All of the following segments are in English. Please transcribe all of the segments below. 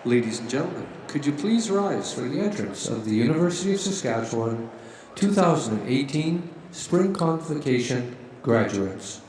Ladies and gentlemen, could you please rise for the entrance of the University of Saskatchewan 2018 Spring Convocation graduates.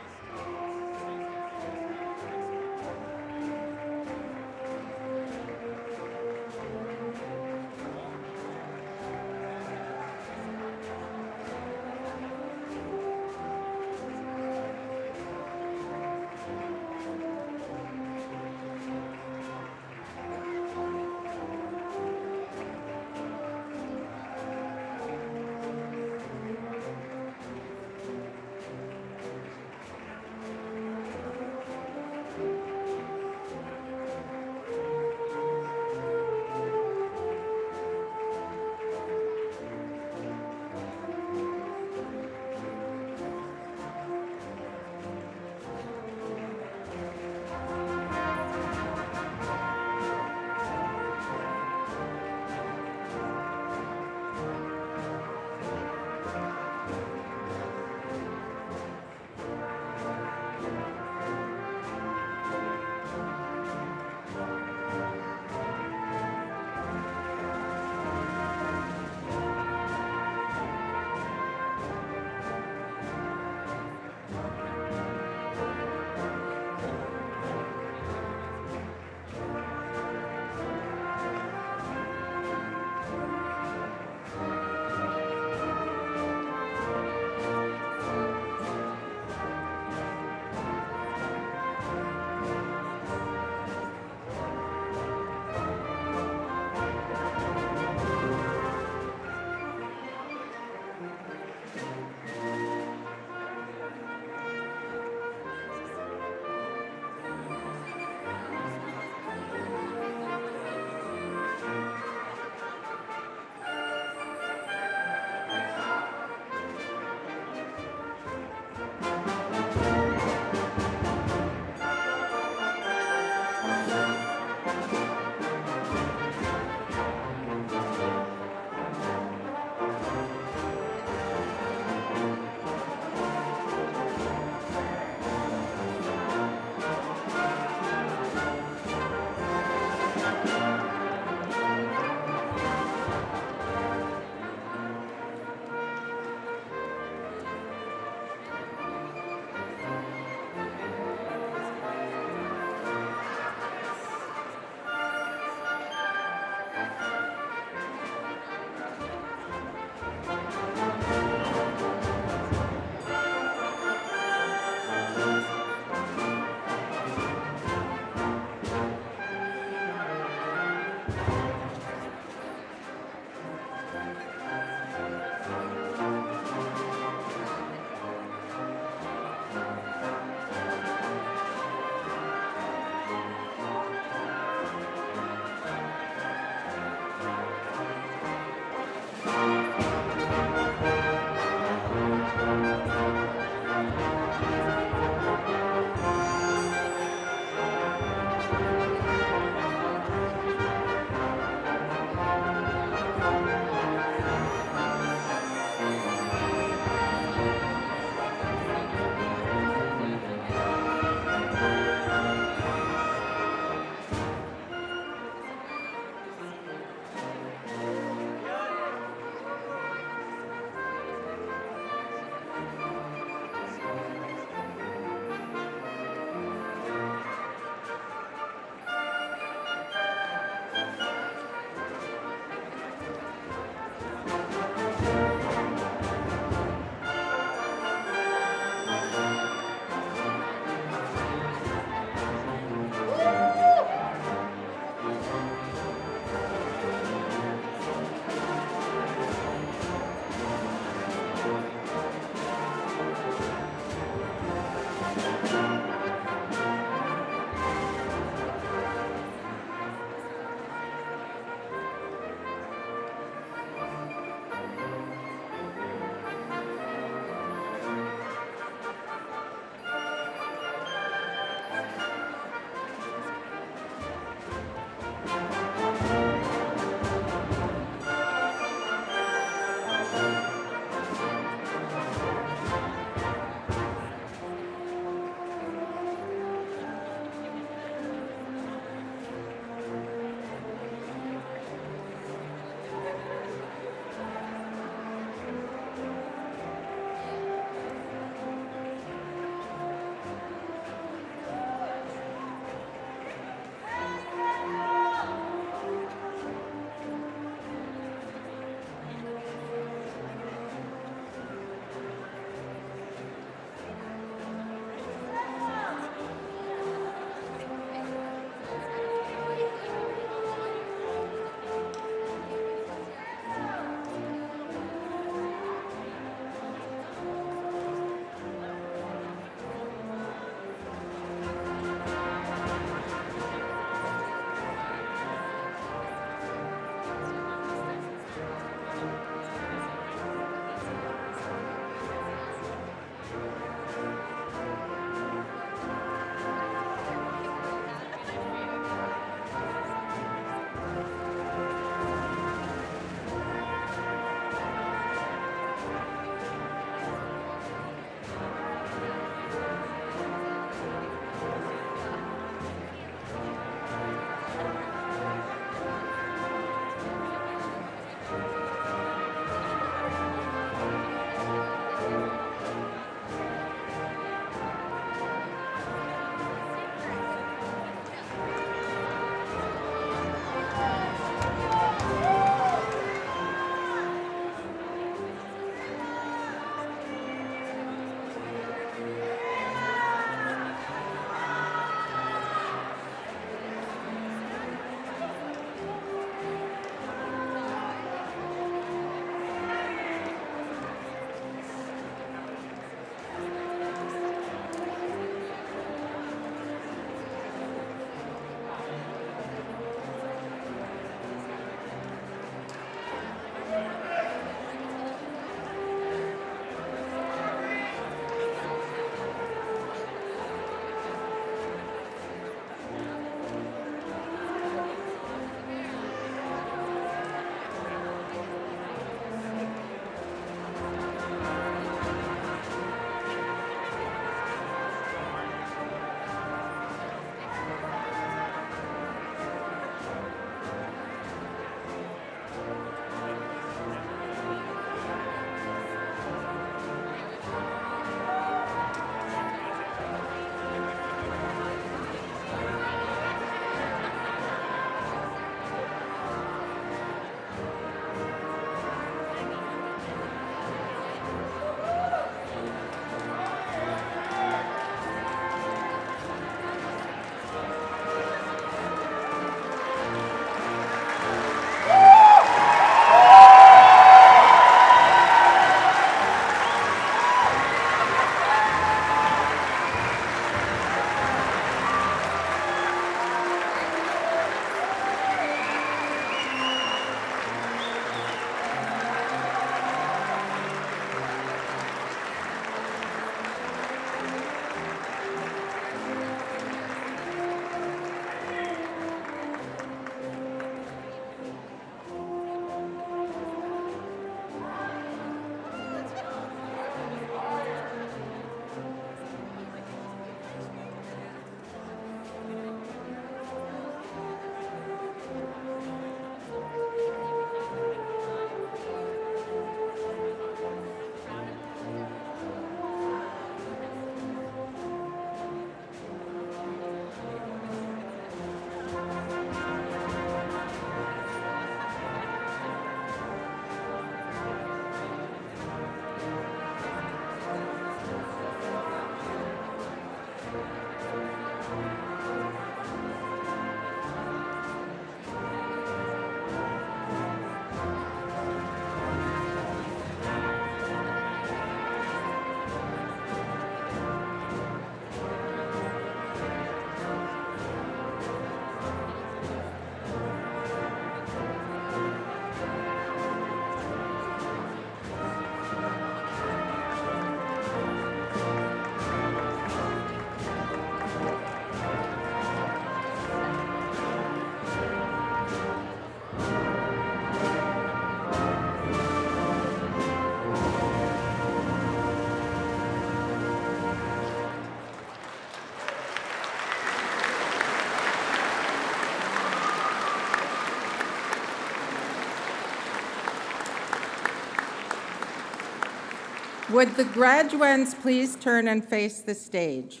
Would the graduands please turn and face the stage?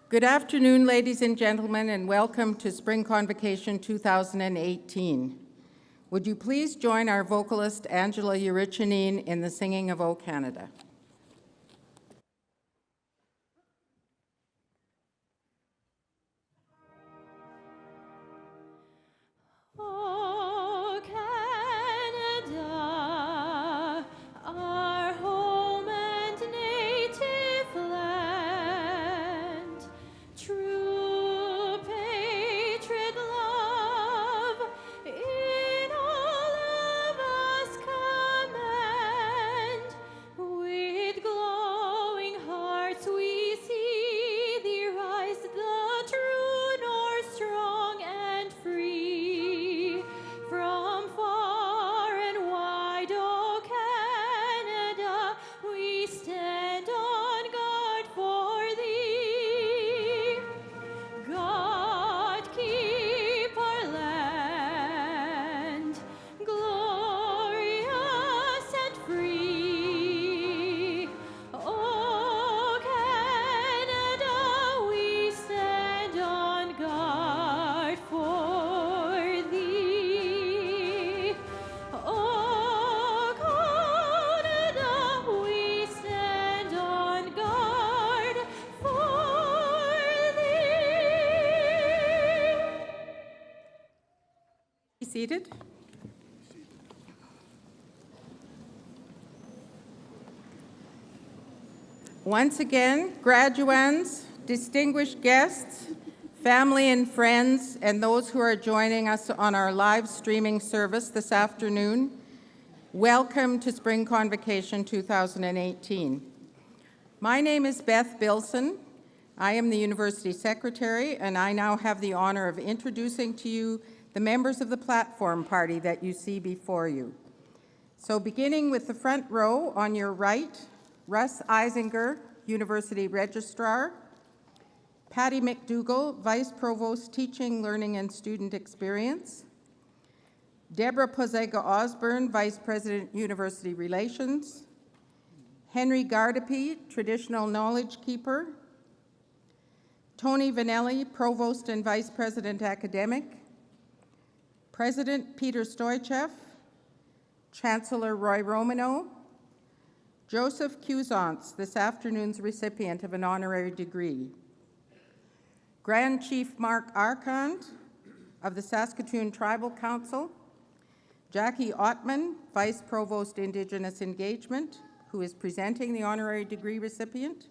Good afternoon, ladies and gentlemen, and welcome to Spring Convocation 2018. Would you please join our vocalist Angela Urichanine in the singing of O Canada? O Canada, our home and native land, true patriot love in all of us command. With glowing hearts we see thee rise, the true north, strong and free. From far and wide, O Canada, we stand on guard for thee. God keep our land glorious and free. O Canada, we stand on guard for thee. O Canada, we stand on guard for thee. Be seated. Once again, graduands, distinguished guests, family and friends, and those who are joining us on our live streaming service this afternoon, welcome to Spring Convocation 2018. My name is Beth Bilson. I am the University Secretary, and I now have the honor of introducing to you the members of the platform party that you see before you. So beginning with the front row on your right, Russ Eisinger, University Registrar, Patty McDougall, Vice Provost, Teaching, Learning and Student Experience, Deborah Pozega-Osborne, Vice President, University Relations, Henry Gardapi, Traditional Knowledge Keeper, Tony Vanelli, Provost and Vice President, Academic, President Peter Stoichev, Chancellor Roy Romano, Joseph Cuisance, this afternoon's recipient of an honorary degree, Grand Chief Mark Arcand of the Saskatoon Tribal Council, Jackie Ottman, Vice Provost Indigenous Engagement, who is presenting the honorary degree recipient,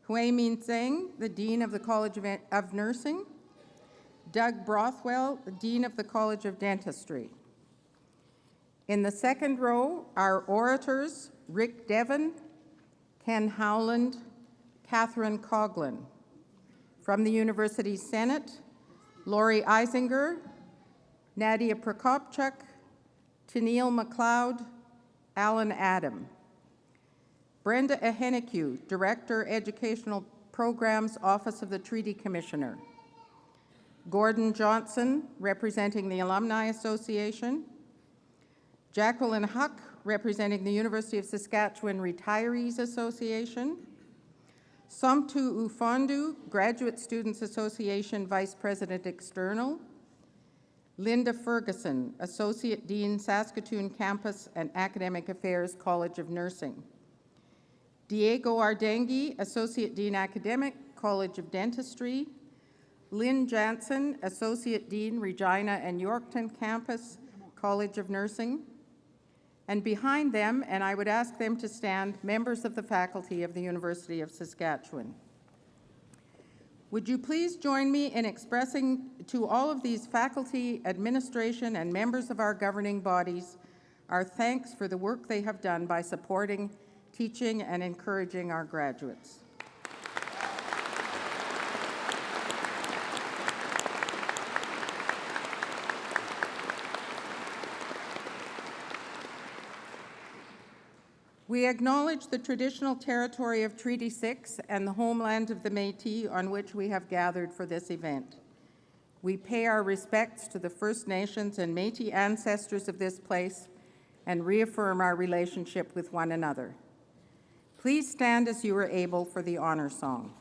Hui Min Tseng, the Dean of the College of Nursing, Doug Brothwell, the Dean of the College of Dentistry. In the second row, our orators, Rick Devon, Ken Howland, Catherine Coughlin. From the University Senate, Lori Eisinger, Nadia Prokopchuk, Tennille McLeod, Alan Adam. Brenda Ahenecu, Director, Educational Programs, Office of the Treaty Commissioner. Gordon Johnson, representing the Alumni Association. Jacqueline Huck, representing the University of Saskatchewan Retirees Association. Somtu Ufondu, Graduate Students Association Vice President External. Linda Ferguson, Associate Dean, Saskatoon Campus and Academic Affairs, College of Nursing. Diego Ardengui, Associate Dean Academic, College of Dentistry. Lynn Jansen, Associate Dean, Regina and Yorkton Campus, College of Nursing. And behind them, and I would ask them to stand, members of the faculty of the University of Saskatchewan. Would you please join me in expressing to all of these faculty, administration, and members of our governing bodies our thanks for the work they have done by supporting, teaching, and encouraging our graduates. We acknowledge the traditional territory of Treaty 6 and the homeland of the Métis on which we have gathered for this event. We pay our respects to the First Nations and Métis ancestors of this place and reaffirm our relationship with one another. Please stand as you are able for the honor song.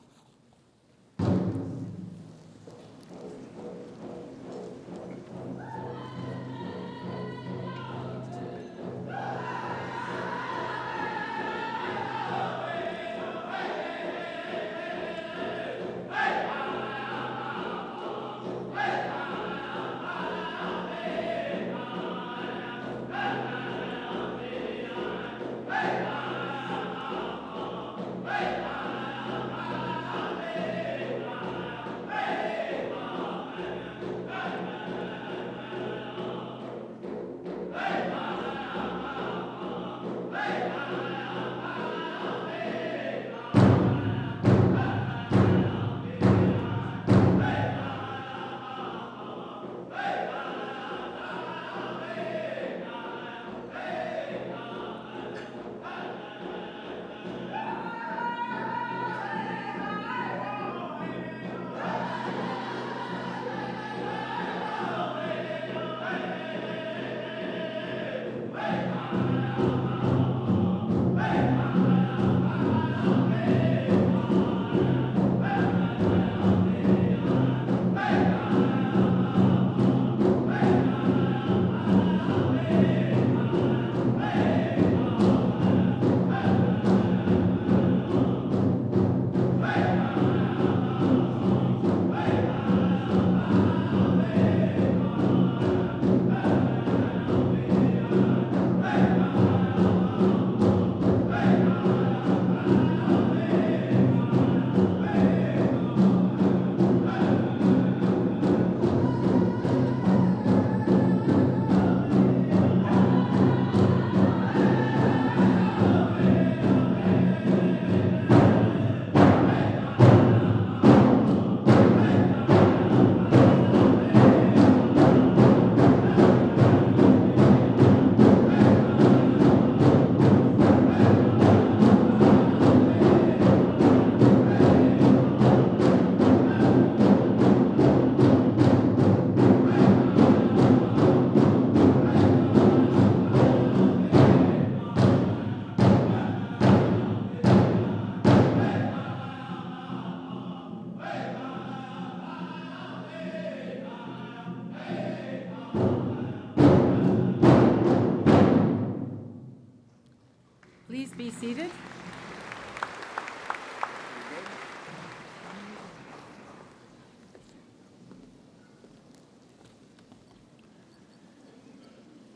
Please be seated.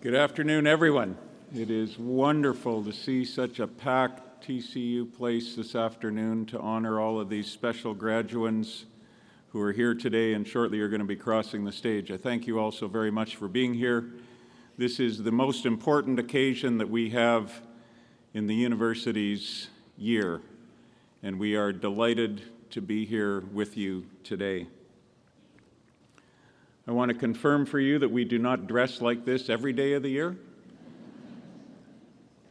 Good afternoon, everyone. It is wonderful to see such a packed TCU place this afternoon to honor all of these special graduates who are here today and shortly are going to be crossing the stage. I thank you all so very much for being here. This is the most important occasion that we have in the university's year, and we are delighted to be here with you today. I want to confirm for you that we do not dress like this every day of the year.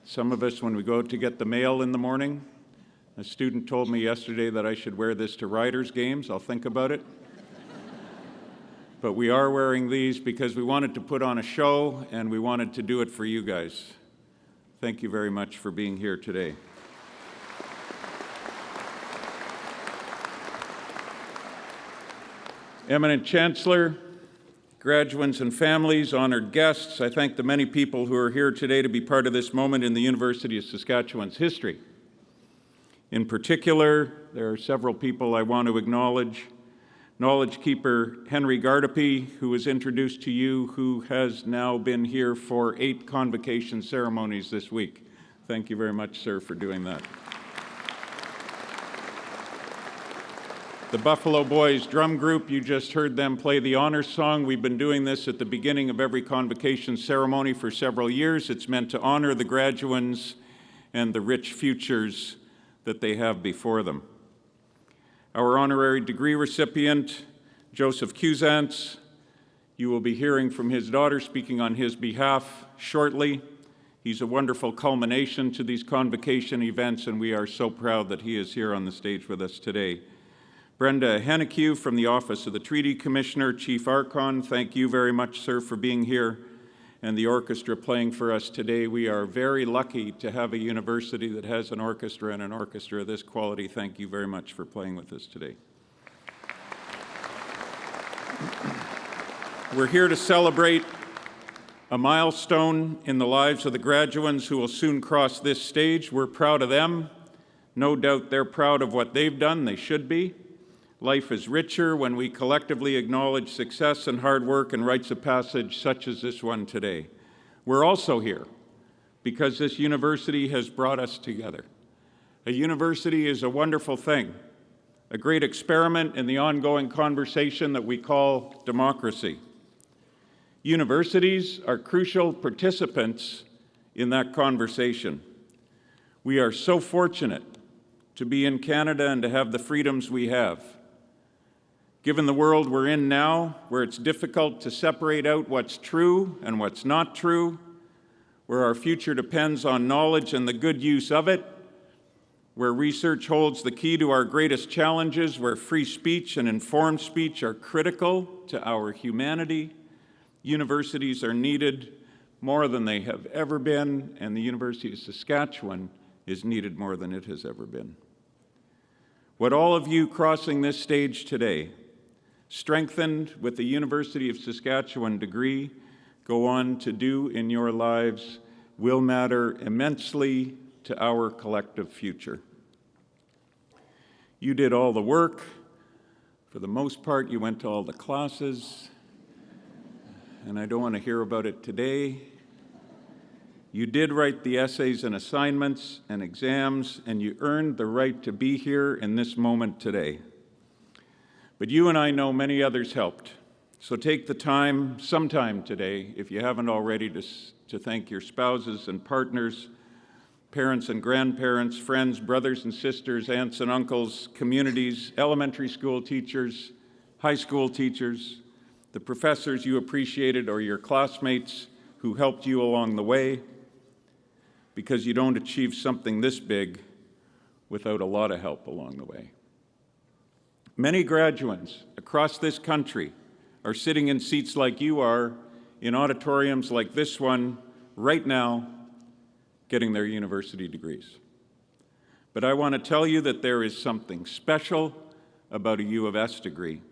Some of us, when we go out to get the mail in the morning, a student told me yesterday that I should wear this to Riders games. I'll think about it. But we are wearing these because we wanted to put on a show and we wanted to do it for you guys. Thank you very much for being here today. Eminent Chancellor, graduates and families, honored guests, I thank the many people who are here today to be part of this moment in the University of Saskatchewan's history. In particular, there are several people I want to acknowledge. Knowledge keeper Henry Gardapi, who was introduced to you, who has now been here for 8 convocation ceremonies this week. Thank you very much, sir, for doing that. The Buffalo Boys Drum Group, you just heard them play the honors song. We've been doing this at the beginning of every convocation ceremony for several years. It's meant to honor the graduates and the rich futures that they have before them. Our honorary degree recipient, Joseph Cusance, you will be hearing from his daughter speaking on his behalf shortly. He's a wonderful culmination to these convocation events, and we are so proud that he is here on the stage with us today. Brenda Hennekew from the Office of the Treaty Commissioner, Chief Archon, thank you very much, sir, for being here. and the orchestra playing for us today. We are very lucky to have a university that has an orchestra and an orchestra of this quality. Thank you very much for playing with us today. We're here to celebrate a milestone in the lives of the graduates who will soon cross this stage. We're proud of them. No doubt they're proud of what they've done. They should be. Life is richer when we collectively acknowledge success and hard work and rites of passage such as this one today. We're also here because this university has brought us together. A university is a wonderful thing, a great experiment in the ongoing conversation that we call democracy. Universities are crucial participants in that conversation. We are so fortunate to be in Canada and to have the freedoms we have. Given the world we're in now, where it's difficult to separate out what's true and what's not true, where our future depends on knowledge and the good use of it, where research holds the key to our greatest challenges, where free speech and informed speech are critical to our humanity, universities are needed more than they have ever been, and the University of Saskatchewan is needed more than it has ever been. What all of you crossing this stage today, strengthened with the University of Saskatchewan degree, go on to do in your lives will matter immensely to our collective future. You did all the work. For the most part, you went to all the classes, and I don't want to hear about it today. You did write the essays and assignments and exams, and you earned the right to be here in this moment today. But you and I know many others helped. So take the time, sometime today, if you haven't already, to thank your spouses and partners, parents and grandparents, friends, brothers and sisters, aunts and uncles, communities, elementary school teachers, high school teachers, the professors you appreciated or your classmates who helped you along the way, because you don't achieve something this big without a lot of help along the way. Many graduates across this country are sitting in seats like you are, in auditoriums like this one, right now, getting their university degrees. But I want to tell you that there is something special about a U of S degree.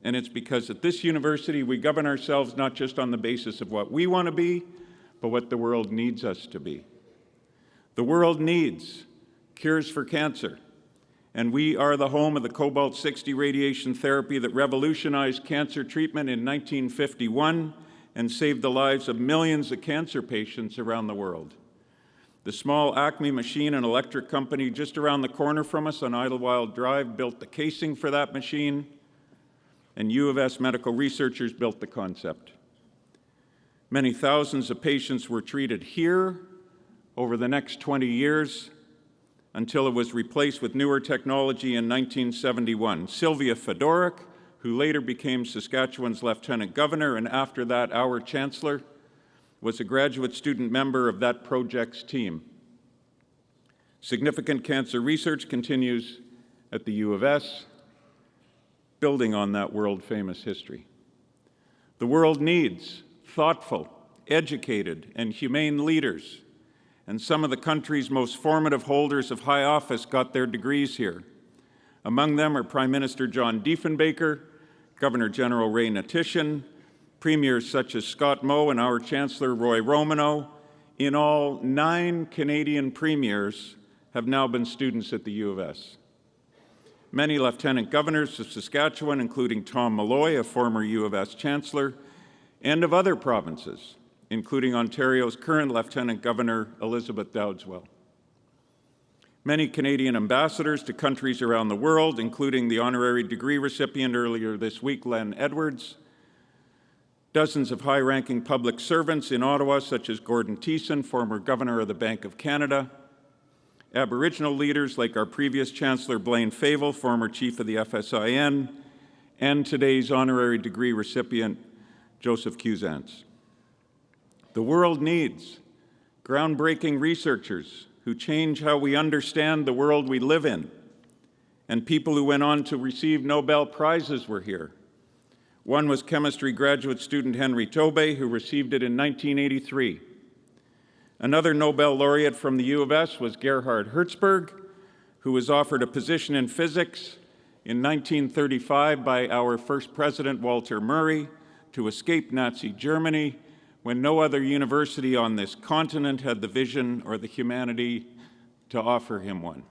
And it's because at this university, we govern ourselves not just on the basis of what we want to be, but what the world needs us to be. The world needs cures for cancer, and we are the home of the cobalt-60 radiation therapy that revolutionized cancer treatment in 1951 and saved the lives of millions of cancer patients around the world. The small Acme Machine and Electric Company just around the corner from us on Idlewild Drive built the casing for that machine, and U of S medical researchers built the concept. Many thousands of patients were treated here over the next 20 years until it was replaced with newer technology in 1971. Sylvia Fedorik, who later became Saskatchewan's Lieutenant Governor and after that our Chancellor, was a graduate student member of that project's team. Significant cancer research continues at the U of S, building on that world-famous history. The world needs thoughtful, educated, and humane leaders, and some of the country's most formative holders of high office got their degrees here. Among them are Prime Minister John Diefenbaker, Governor General Ray Natishin, premiers such as Scott Moe and our Chancellor Roy Romano. In all, 9 Canadian premiers have now been students at the U of S. Many lieutenant governors of Saskatchewan, including Tom Malloy, a former U of S chancellor, and of other provinces, including Ontario's current Lieutenant Governor, Elizabeth Dowdeswell. Many Canadian ambassadors to countries around the world, including the honorary degree recipient earlier this week, Len Edwards. Dozens of high-ranking public servants in Ottawa, such as Gordon Thiessen, former Governor of the Bank of Canada. Aboriginal leaders like our previous Chancellor Blaine Fable, former Chief of the FSIN, and today's honorary degree recipient, Joseph Cusance. The world needs groundbreaking researchers who change how we understand the world we live in, and people who went on to receive Nobel Prizes were here. One was chemistry graduate student Henry Tobey, who received it in 1983. Another Nobel laureate from the U of S was Gerhard Hertzberg, who was offered a position in physics in 1935 by our first president, Walter Murray, to escape Nazi Germany when no other university on this continent had the vision or the humanity to offer him one.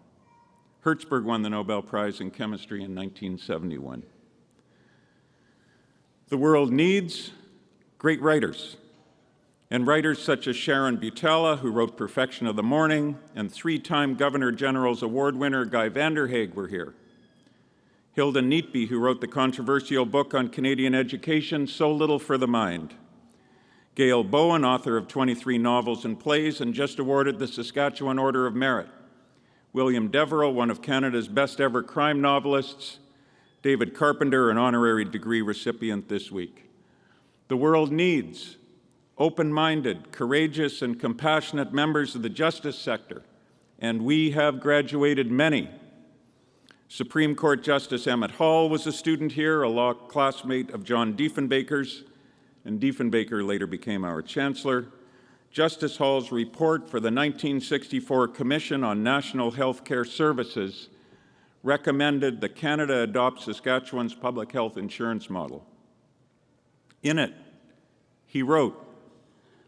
Hertzberg won the Nobel Prize in Chemistry in 1971. The world needs great writers, and writers such as Sharon Butala, who wrote Perfection of the Morning, and three-time Governor General's Award winner Guy Vanderhaeghe were here. Hilda Neatby, who wrote the controversial book on Canadian education, So Little for the Mind. Gail Bowen, author of 23 novels and plays, and just awarded the Saskatchewan Order of Merit. William Deverell, one of Canada's best ever crime novelists. David Carpenter, an honorary degree recipient this week. The world needs open-minded, courageous, and compassionate members of the justice sector, and we have graduated many. Supreme Court Justice Emmett Hall was a student here, a law classmate of John Diefenbaker's, and Diefenbaker later became our Chancellor. Justice Hall's report for the 1964 Commission on National Health Care Services recommended that Canada adopt Saskatchewan's public health insurance model. In it, he wrote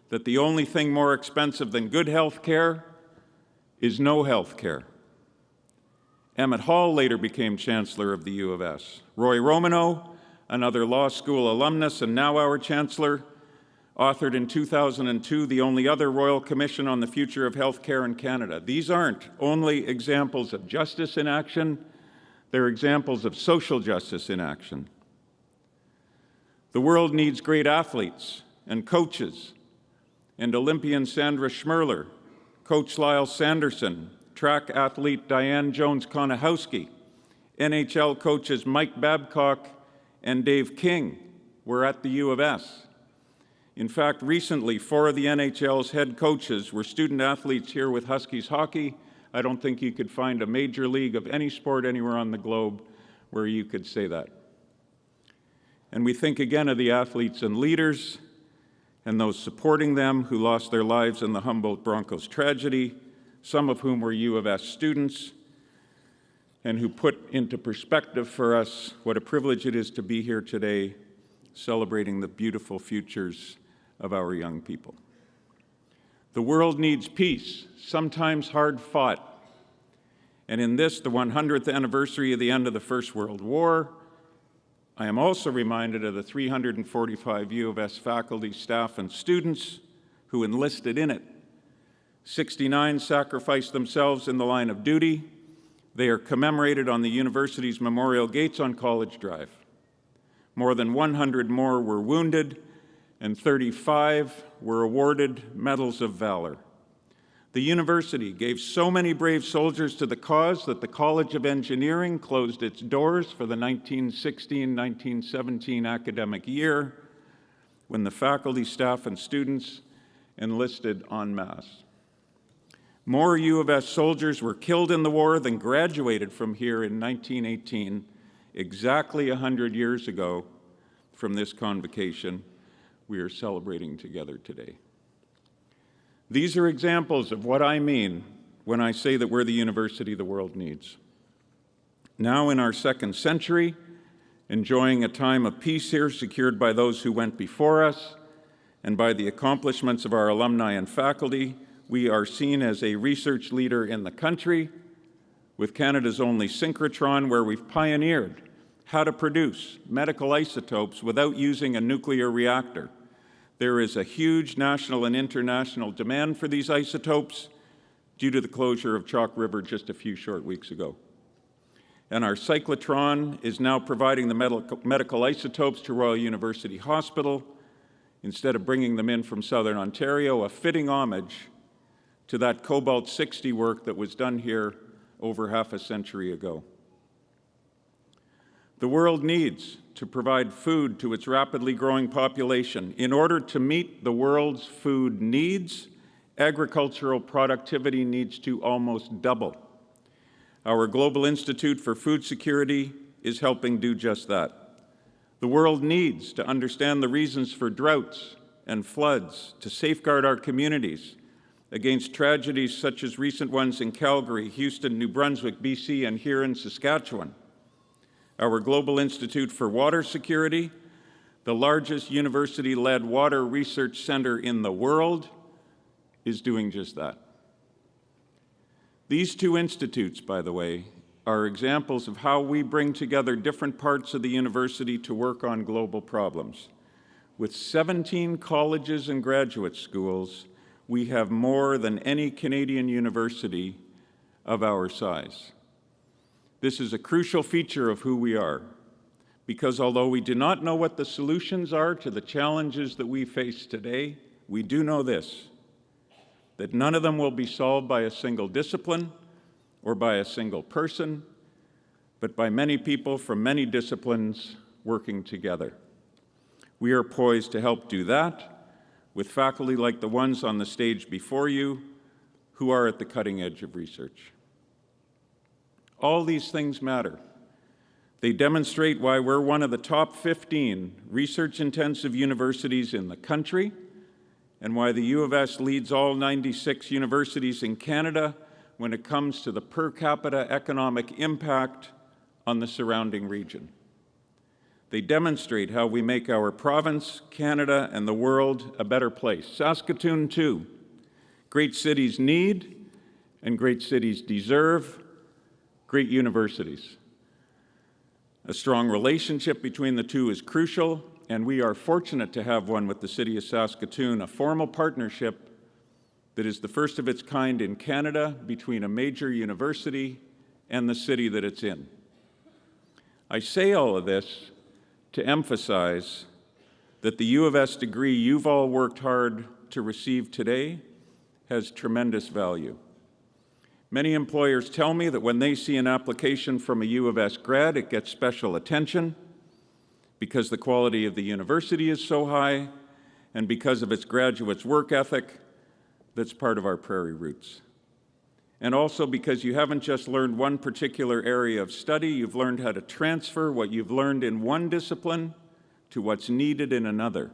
that the only thing more expensive than good health care is no health care. Emmett Hall later became Chancellor of the U of S. Roy Romano, another law school alumnus and now our Chancellor, authored in 2002 the only other Royal Commission on the Future of Health Care in Canada. These aren't only examples of justice in action, they're examples of social justice in action. The world needs great athletes and coaches, and Olympian Sandra Schmirler, Coach Lyle Sanderson, track athlete Diane Jones-Konahowski, NHL coaches Mike Babcock and Dave King were at the U of S. In fact, recently, 4 of the NHL's head coaches were student athletes here with Huskies hockey. I don't think you could find a major league of any sport anywhere on the globe where you could say that. And we think again of the athletes and leaders and those supporting them who lost their lives in the Humboldt Broncos tragedy, some of whom were U of S students, and who put into perspective for us what a privilege it is to be here today celebrating the beautiful futures of our young people. The world needs peace, sometimes hard fought. And in this, the 100th anniversary of the end of the First World War, I am also reminded of the 345 U of S faculty, staff, and students who enlisted in it. 69 sacrificed themselves in the line of duty. They are commemorated on the university's memorial gates on College Drive. More than 100 more were wounded, and 35 were awarded Medals of Valor. The university gave so many brave soldiers to the cause that the College of Engineering closed its doors for the 1916-1917 academic year when the faculty, staff, and students enlisted en masse. More U of S soldiers were killed in the war than graduated from here in 1918, exactly 100 years ago from this convocation we are celebrating together today. These are examples of what I mean when I say that we're the university the world needs. Now in our second century, enjoying a time of peace here secured by those who went before us and by the accomplishments of our alumni and faculty, we are seen as a research leader in the country with Canada's only synchrotron, where we've pioneered how to produce medical isotopes without using a nuclear reactor. There is a huge national and international demand for these isotopes due to the closure of Chalk River just a few short weeks ago. And our cyclotron is now providing the medical isotopes to Royal University Hospital instead of bringing them in from Southern Ontario, a fitting homage to that cobalt-60 work that was done here over half a century ago. The world needs to provide food to its rapidly growing population. In order to meet the world's food needs, agricultural productivity needs to almost double. Our Global Institute for Food Security is helping do just that. The world needs to understand the reasons for droughts and floods, to safeguard our communities against tragedies such as recent ones in Calgary, Houston, New Brunswick, BC, and here in Saskatchewan. Our Global Institute for Water Security, the largest university-led water research center in the world, is doing just that. These two institutes, by the way, are examples of how we bring together different parts of the university to work on global problems. With 17 colleges and graduate schools, we have more than any Canadian university of our size. This is a crucial feature of who we are, because although we do not know what the solutions are to the challenges that we face today, we do know this, that none of them will be solved by a single discipline or by a single person, but by many people from many disciplines working together. We are poised to help do that with faculty like the ones on the stage before you, who are at the cutting edge of research. All these things matter. They demonstrate why we're one of the top 15 research-intensive universities in the country, and why the U of S leads all 96 universities in Canada when it comes to the per capita economic impact on the surrounding region. They demonstrate how we make our province, Canada, and the world a better place. Saskatoon, too. Great cities need, and great cities deserve, great universities. A strong relationship between the two is crucial, and we are fortunate to have one with the City of Saskatoon, a formal partnership that is the first of its kind in Canada between a major university and the city that it's in. I say all of this to emphasize that the U of S degree you've all worked hard to receive today has tremendous value. Many employers tell me that when they see an application from a U of S grad, it gets special attention because the quality of the university is so high and because of its graduates' work ethic that's part of our prairie roots. And also because you haven't just learned one particular area of study, you've learned how to transfer what you've learned in one discipline to what's needed in another.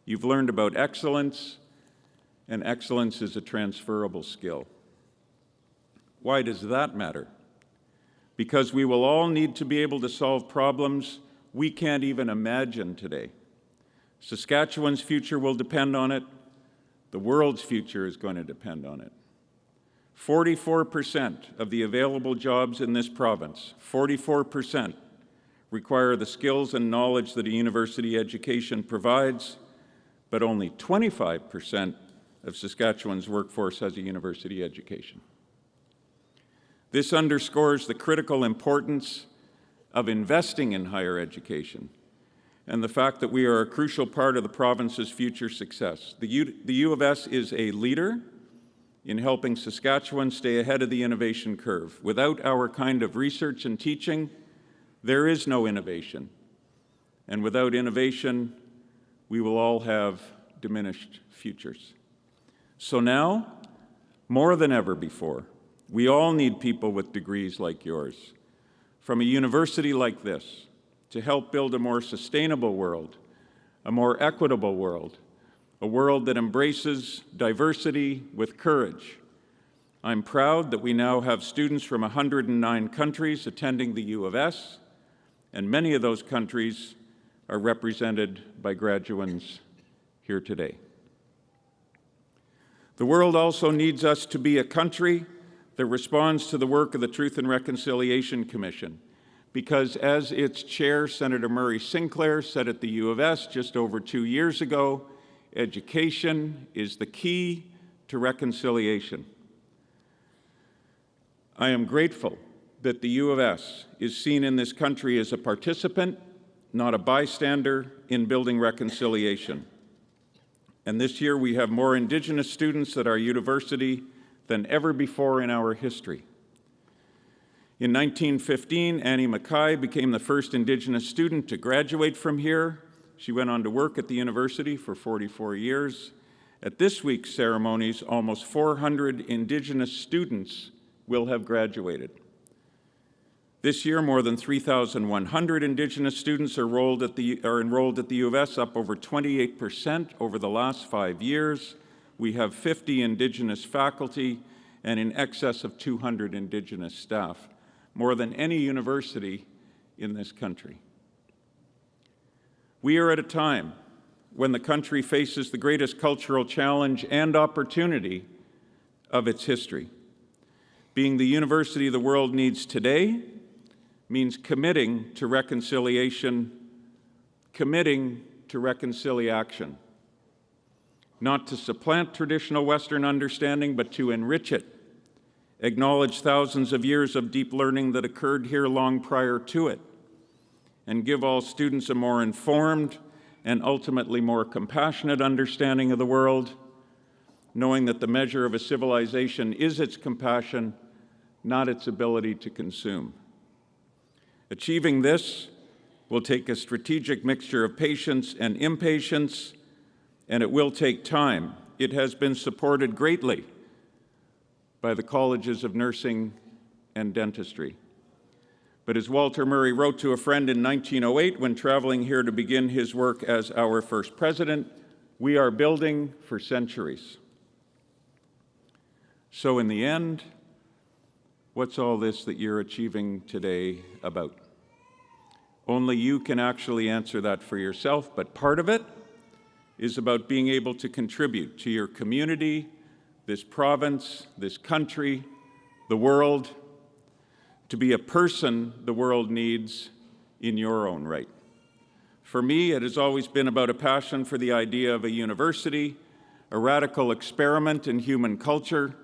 You've learned about excellence, and excellence is a transferable skill. Why does that matter? Because we will all need to be able to solve problems we can't even imagine today. Saskatchewan's future will depend on it. The world's future is going to depend on it. 44% of the available jobs in this province, 44%, require the skills and knowledge that a university education provides, but only 25% of Saskatchewan's workforce has a university education. This underscores the critical importance of investing in higher education and the fact that we are a crucial part of the province's future success. The U of S is a leader in helping Saskatchewan stay ahead of the innovation curve. Without our kind of research and teaching, there is no innovation. And without innovation, we will all have diminished futures. So now, more than ever before, we all need people with degrees like yours from a university like this to help build a more sustainable world, a more equitable world, a world that embraces diversity with courage. I'm proud that we now have students from 109 countries attending the U of S, and many of those countries are represented by graduands here today. The world also needs us to be a country that responds to the work of the Truth and Reconciliation Commission, because as its chair, Senator Murray Sinclair, said at the U of S just over 2 years ago, education is the key to reconciliation. I am grateful that the U of S is seen in this country as a participant, not a bystander, in building reconciliation. And this year we have more Indigenous students at our university than ever before in our history. In 1915, Annie Mackay became the first Indigenous student to graduate from here. She went on to work at the university for 44 years. At this week's ceremonies, almost 400 Indigenous students will have graduated. This year, more than 3,100 Indigenous students are enrolled at the U of S, up over 28% over the last 5 years. We have 50 Indigenous faculty and in excess of 200 Indigenous staff, more than any university in this country. We are at a time when the country faces the greatest cultural challenge and opportunity of its history. Being the university the world needs today means committing to reconciliation, committing to reconciliation, not to supplant traditional Western understanding, but to enrich it, acknowledge thousands of years of deep learning that occurred here long prior to it, and give all students a more informed and ultimately more compassionate understanding of the world, knowing that the measure of a civilization is its compassion, not its ability to consume. Achieving this will take a strategic mixture of patience and impatience, and it will take time. It has been supported greatly by the colleges of nursing and dentistry. But as Walter Murray wrote to a friend in 1908 when traveling here to begin his work as our first president, we are building for centuries. So in the end, what's all this that you're achieving today about? Only you can actually answer that for yourself, but part of it is about being able to contribute to your community, this province, this country, the world, to be a person the world needs in your own right. For me, it has always been about a passion for the idea of a university, a radical experiment in human culture,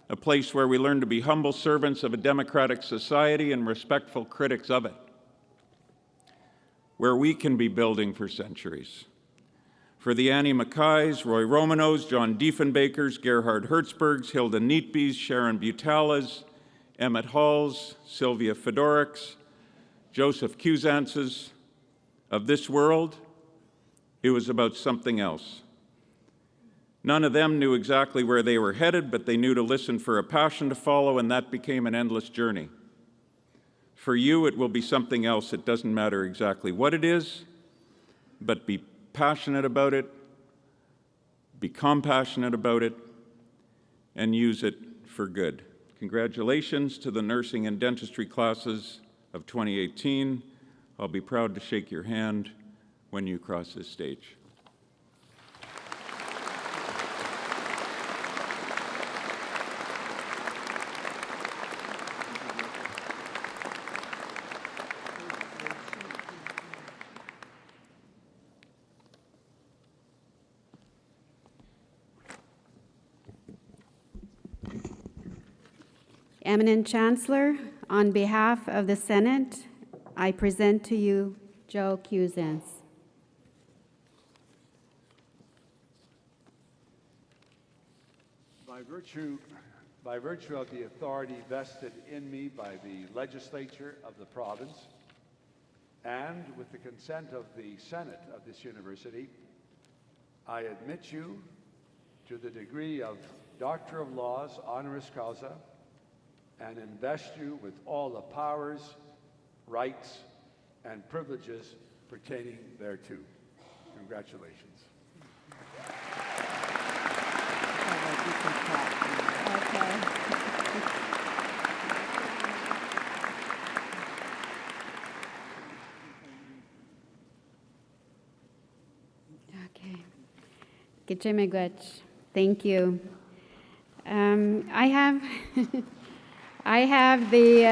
a place where we learn to be humble servants of a democratic society and respectful critics of it, where we can be building for centuries. For the Annie Mackays, Roy Romanos, John Diefenbakers, Gerhard Hertzbergs, Hilda Neatbys, Sharon Butalas, Emmett Halls, Sylvia Fedoricks, Joseph Cusances, of this world, it was about something else. None of them knew exactly where they were headed, but they knew to listen for a passion to follow, and that became an endless journey. For you, it will be something else. It doesn't matter exactly what it is, but be passionate about it, be compassionate about it, and use it for good. Congratulations to the nursing and dentistry classes of 2018. I'll be proud to shake your hand when you cross this stage. Eminent Chancellor, on behalf of the Senate, I present to you Joe Cusanz. By virtue of the authority vested in me by the legislature of the province, and with the consent of the Senate of this university, I admit you to the degree of Doctor of Laws honoris causa, and invest you with all the powers, rights, and privileges pertaining thereto. Congratulations. Okay. Kichimigwech. Thank you. I have the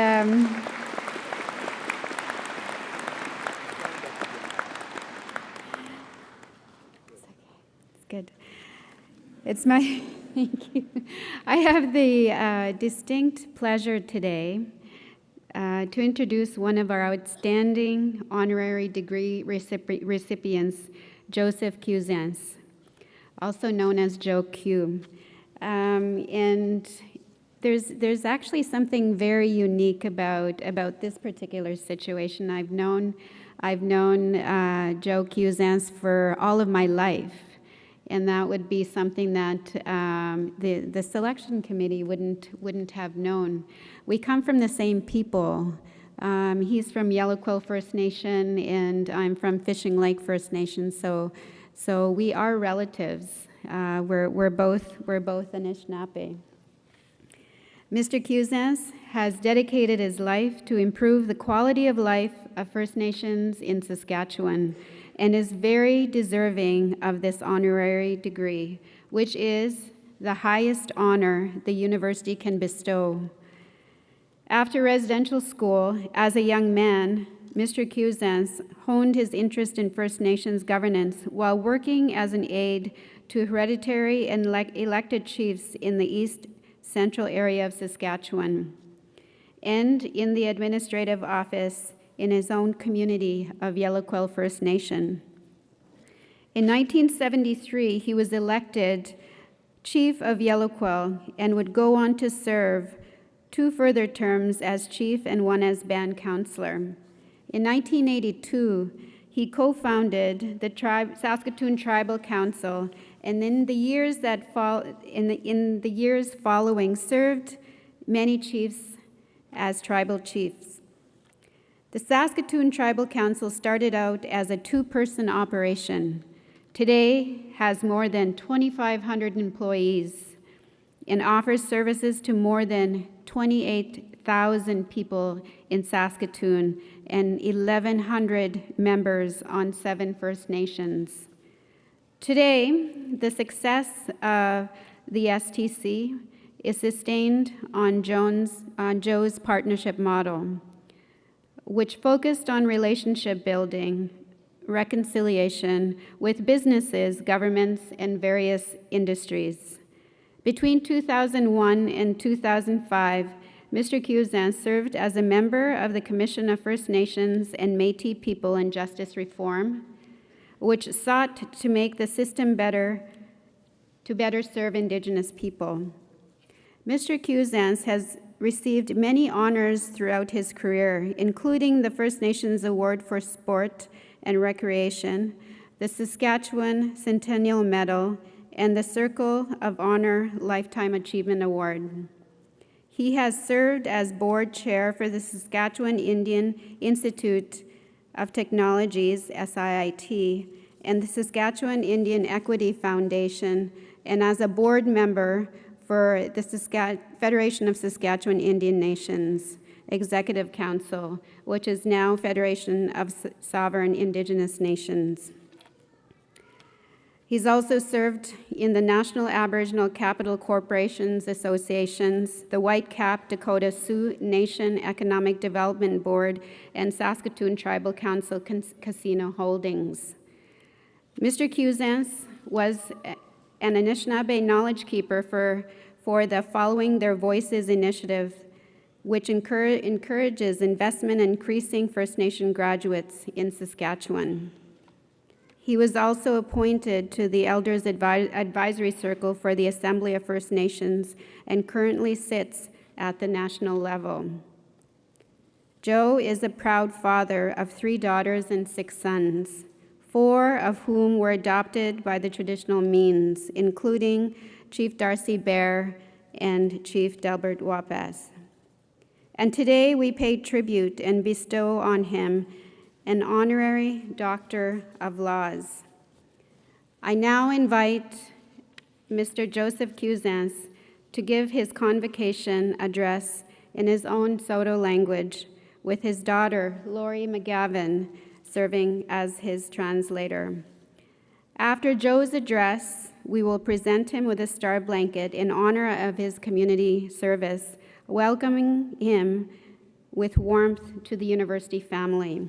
It's good. It's my thank you. I have the distinct pleasure today to introduce one of our outstanding honorary degree recipients, Joseph Cusanz, also known as Joe Q. And there's actually something very unique about this particular situation. I've known Joe Cusanz for all of my life, and that would be something that the selection committee wouldn't have known. We come from the same people. He's from Yellow Quill First Nation, and I'm from Fishing Lake First Nation. So we are relatives. We're both Anishinaabe. Mr. Cousins has dedicated his life to improve the quality of life of First Nations in Saskatchewan, and is very deserving of this honorary degree, which is the highest honor the university can bestow. After residential school, as a young man, Mr. Cousins honed his interest in First Nations governance while working as an aide to hereditary and elected chiefs in the East Central area of Saskatchewan, and in the administrative office in his own community of Yellow Quill First Nation. In 1973, he was elected chief of Yellow Quill and would go on to serve 2 further terms as chief and 1 as band councillor. In 1982, he co-founded the Saskatoon Tribal Council, and in the years following, served many chiefs as tribal chiefs. The Saskatoon Tribal Council started out as a 2-person operation. Today has more than 2,500 employees and offers services to more than 28,000 people in Saskatoon and 1,100 members on 7 First Nations. Today, the success of the STC is sustained on Joe's partnership model, which focused on relationship building, reconciliation with businesses, governments, and various industries. Between 2001 and 2005, Mr. Cousins served as a member of the Commission of First Nations and Métis People and Justice Reform, which sought to make the system better, to better serve Indigenous people. Mr. Cousins has received many honors throughout his career, including the First Nations Award for Sport and Recreation, the Saskatchewan Centennial Medal, and the Circle of Honor Lifetime Achievement Award. He has served as board chair for the Saskatchewan Indian Institute of Technologies, SIIT, and the Saskatchewan Indian Equity Foundation, and as a board member for the Federation of Saskatchewan Indian Nations Executive Council, which is now Federation of Sovereign Indigenous Nations. He's also served in the National Aboriginal Capital Corporations Associations, the Whitecap Dakota Sioux Nation Economic Development Board, and Saskatoon Tribal Council Casino Holdings. Mr. Cousins was an Anishinaabe knowledge keeper for the Following Their Voices initiative, which encourages investment in increasing First Nation graduates in Saskatchewan. He was also appointed to the Elders Advisory Circle for the Assembly of First Nations and currently sits at the national level. Joe is a proud father of 3 daughters and 6 sons, 4 of whom were adopted by the traditional means, including Chief Darcy Bear and Chief Delbert Wapas. And today we pay tribute and bestow on him an honorary Doctor of Laws. I now invite Mr. Joseph Cousins to give his convocation address in his own Saulteaux language, with his daughter, Lori McGavin, serving as his translator. After Joe's address, we will present him with a star blanket in honor of his community service, welcoming him with warmth to the university family.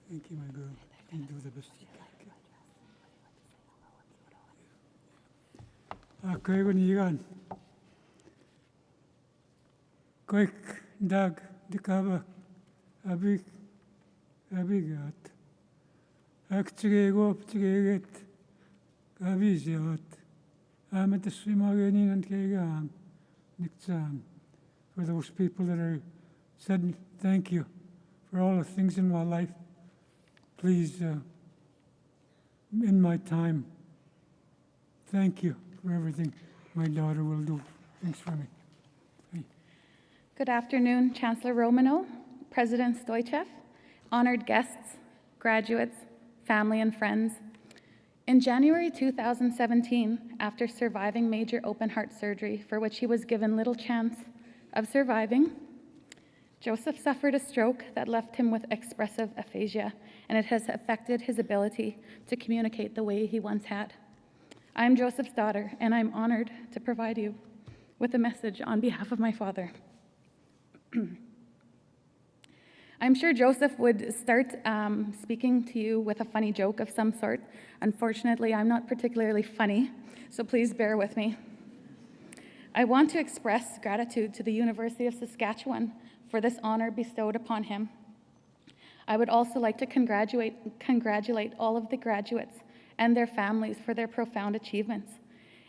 Thank you, my girl. You do the best. Okay, when you gone. Quick, Doug, the cover, Abigat. Aktigego, Tiget, Aviziot. I'm at the Swimagain and Kagan, Nixam. For those people that are said thank you for all the things in my life. Please, in my time, thank you for everything my daughter will do. Thanks for me. Good afternoon, Chancellor Romano, President Stoichev, honored guests, graduates, family, and friends. In January 2017, after surviving major open heart surgery for which he was given little chance of surviving, Joseph suffered a stroke that left him with expressive aphasia, and it has affected his ability to communicate the way he once had. I am Joseph's daughter, and I'm honored to provide you with a message on behalf of my father. I'm sure Joseph would start speaking to you with a funny joke of some sort. Unfortunately, I'm not particularly funny, so please bear with me. I want to express gratitude to the University of Saskatchewan for this honor bestowed upon him. I would also like to congratulate all of the graduates and their families for their profound achievements.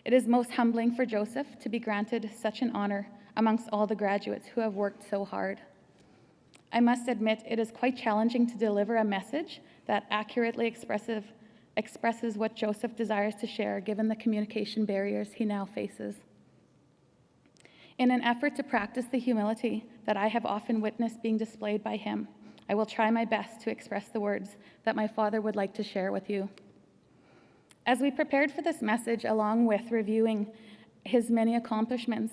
It is most humbling for Joseph to be granted such an honor amongst all the graduates who have worked so hard. I must admit it is quite challenging to deliver a message that accurately expresses what Joseph desires to share given the communication barriers he now faces. In an effort to practice the humility that I have often witnessed being displayed by him, I will try my best to express the words that my father would like to share with you. As we prepared for this message, along with reviewing his many accomplishments,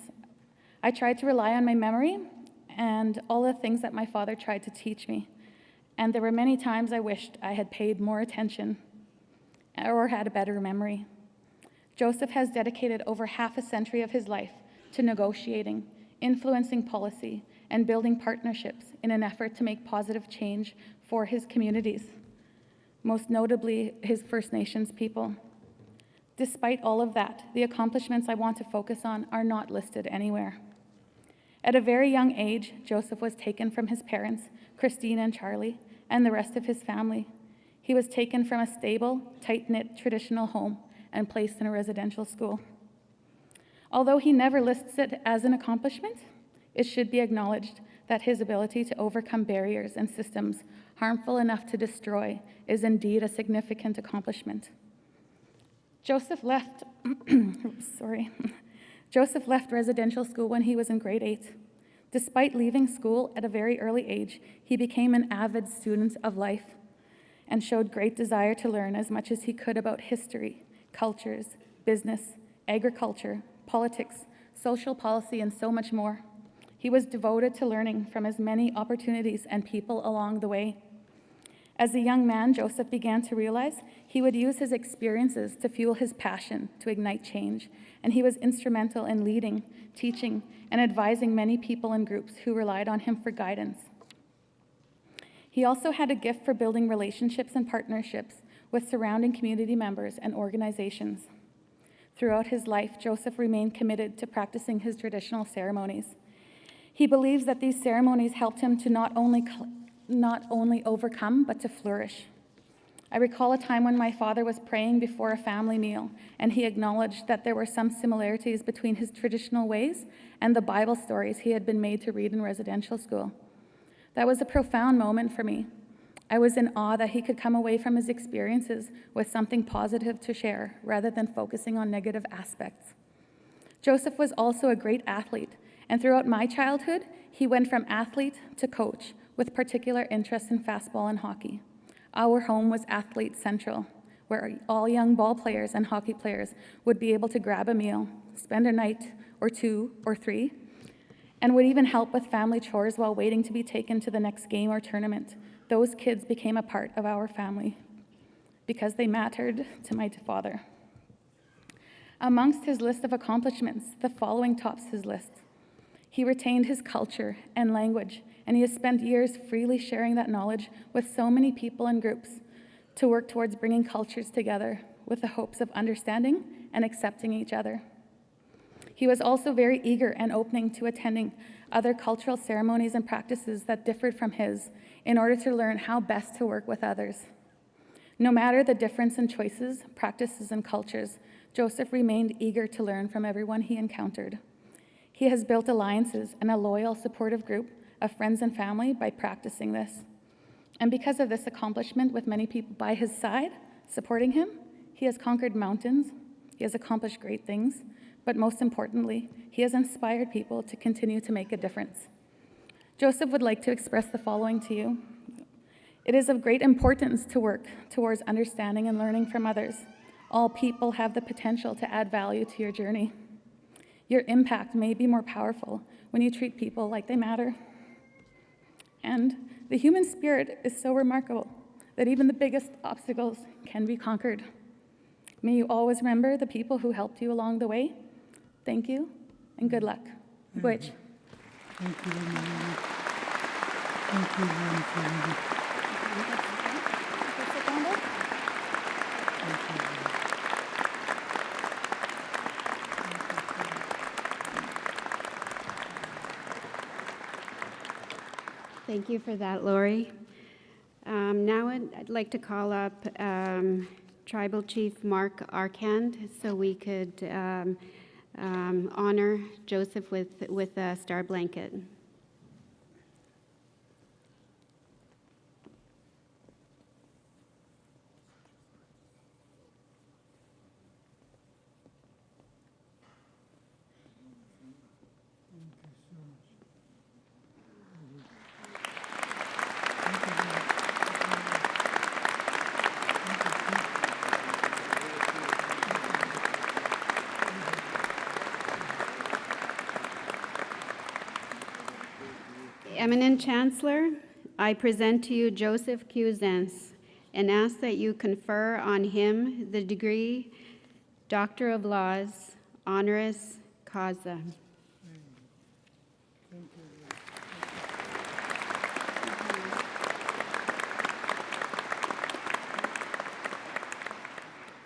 I tried to rely on my memory and all the things that my father tried to teach me. And there were many times I wished I had paid more attention or had a better memory. Joseph has dedicated over half a century of his life to negotiating, influencing policy, and building partnerships in an effort to make positive change for his communities, most notably his First Nations people. Despite all of that, the accomplishments I want to focus on are not listed anywhere. At a very young age, Joseph was taken from his parents, Christine and Charlie, and the rest of his family. He was taken from a stable, tight-knit traditional home and placed in a residential school. Although he never lists it as an accomplishment, it should be acknowledged that his ability to overcome barriers and systems harmful enough to destroy is indeed a significant accomplishment. Joseph left residential school when he was in grade 8. Despite leaving school at a very early age, he became an avid student of life and showed great desire to learn as much as he could about history, cultures, business, agriculture, politics, social policy, and so much more. He was devoted to learning from as many opportunities and people along the way. As a young man, Joseph began to realize he would use his experiences to fuel his passion to ignite change, and he was instrumental in leading, teaching, and advising many people and groups who relied on him for guidance. He also had a gift for building relationships and partnerships with surrounding community members and organizations. Throughout his life, Joseph remained committed to practicing his traditional ceremonies. He believes that these ceremonies helped him to not only overcome, but to flourish. I recall a time when my father was praying before a family meal, and he acknowledged that there were some similarities between his traditional ways and the Bible stories he had been made to read in residential school. That was a profound moment for me. I was in awe that he could come away from his experiences with something positive to share, rather than focusing on negative aspects. Joseph was also a great athlete, and throughout my childhood, he went from athlete to coach, with particular interest in fastball and hockey. Our home was athlete central, where all young ball players and hockey players would be able to grab a meal, spend a night or 2 or 3, and would even help with family chores while waiting to be taken to the next game or tournament. Those kids became a part of our family because they mattered to my father. Amongst his list of accomplishments, the following tops his list. He retained his culture and language, and he has spent years freely sharing that knowledge with so many people and groups to work towards bringing cultures together with the hopes of understanding and accepting each other. He was also very eager and open to attending other cultural ceremonies and practices that differed from his in order to learn how best to work with others. No matter the difference in choices, practices, and cultures, Joseph remained eager to learn from everyone he encountered. He has built alliances and a loyal, supportive group of friends and family by practicing this. And because of this accomplishment, with many people by his side supporting him, he has conquered mountains, he has accomplished great things, but most importantly, he has inspired people to continue to make a difference. Joseph would like to express the following to you. It is of great importance to work towards understanding and learning from others. All people have the potential to add value to your journey. Your impact may be more powerful when you treat people like they matter. And the human spirit is so remarkable that even the biggest obstacles can be conquered. May you always remember the people who helped you along the way. Thank you, and good luck. Butch. Thank you very much. Thank you very much. Thank you for that, Lori. Now I'd like to call up Tribal Chief Mark Arkand so we could honor Joseph with a star blanket. Eminent Chancellor, I present to you Joseph Cuisance and ask that you confer on him the degree Doctor of Laws, honoris causa.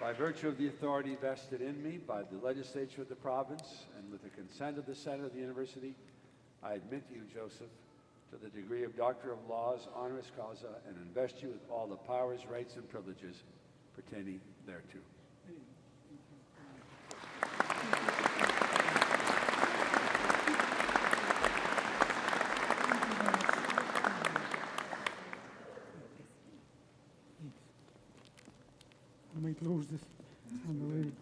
By virtue of the authority vested in me by the legislature of the province and with the consent of the Senate of the University, I admit you, Joseph, to the degree of Doctor of Laws, honoris causa, and invest you with all the powers, rights, and privileges pertaining thereto. I might lose this on the way.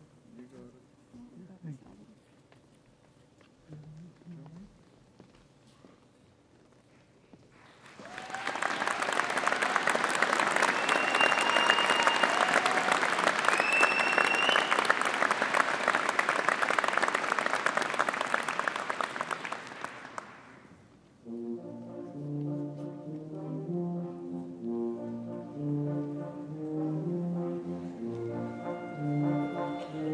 Thank you.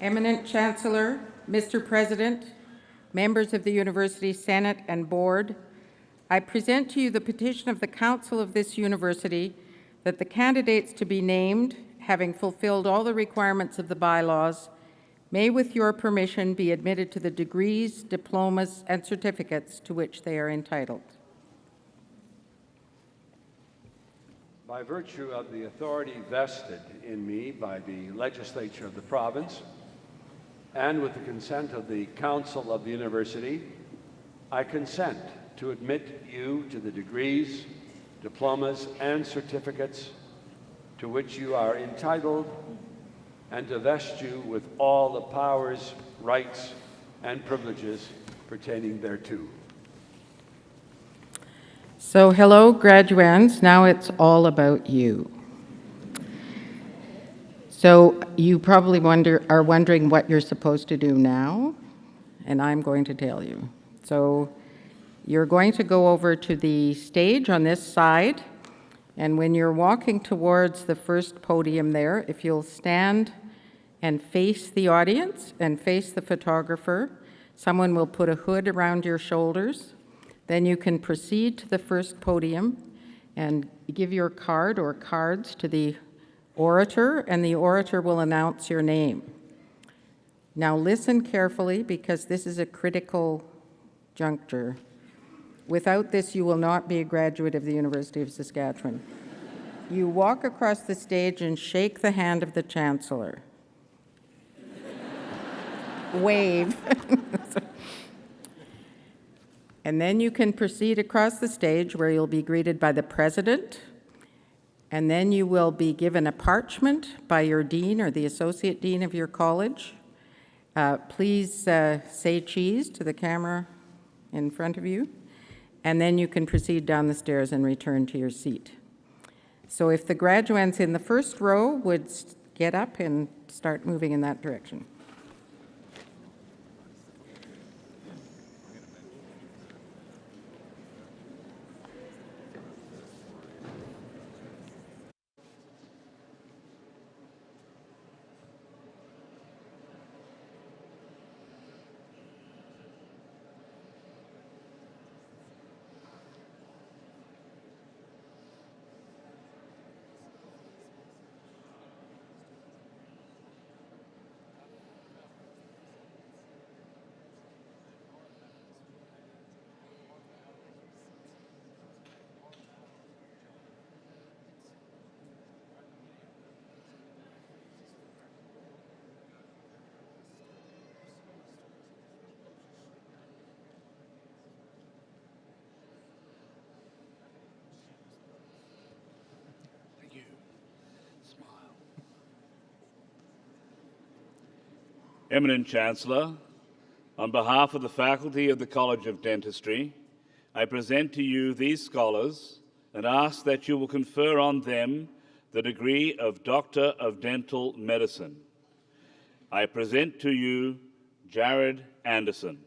Eminent Chancellor, Mr. President, members of the University Senate and Board, I present to you the petition of the Council of this university that the candidates to be named, having fulfilled all the requirements of the bylaws, may, with your permission, be admitted to the degrees, diplomas, and certificates to which they are entitled. By virtue of the authority vested in me by the legislature of the province, and with the consent of the Council of the University, I consent to admit you to the degrees, diplomas, and certificates to which you are entitled, and to vest you with all the powers, rights, and privileges pertaining thereto. So, hello, graduands. Now it's all about you. So, you probably are wondering what you're supposed to do now, and I'm going to tell you. So, you're going to go over to the stage on this side, and when you're walking towards the first podium there, if you'll stand and face the audience and face the photographer, someone will put a hood around your shoulders. Then you can proceed to the first podium and give your card or cards to the orator, and the orator will announce your name. Now listen carefully, because this is a critical juncture. Without this, you will not be a graduate of the University of Saskatchewan. You walk across the stage and shake the hand of the Chancellor. Wave. And then you can proceed across the stage, where you'll be greeted by the President, and then you will be given a parchment by your dean or the associate dean of your college. Please say cheese to the camera in front of you, and then you can proceed down the stairs and return to your seat. So if the graduates in the first row would get up and start moving in that direction. Eminent Chancellor, on behalf of the faculty of the College of Dentistry, I present to you these scholars and ask that you will confer on them the degree of Doctor of Dental Medicine. I present to you Jared Anderson.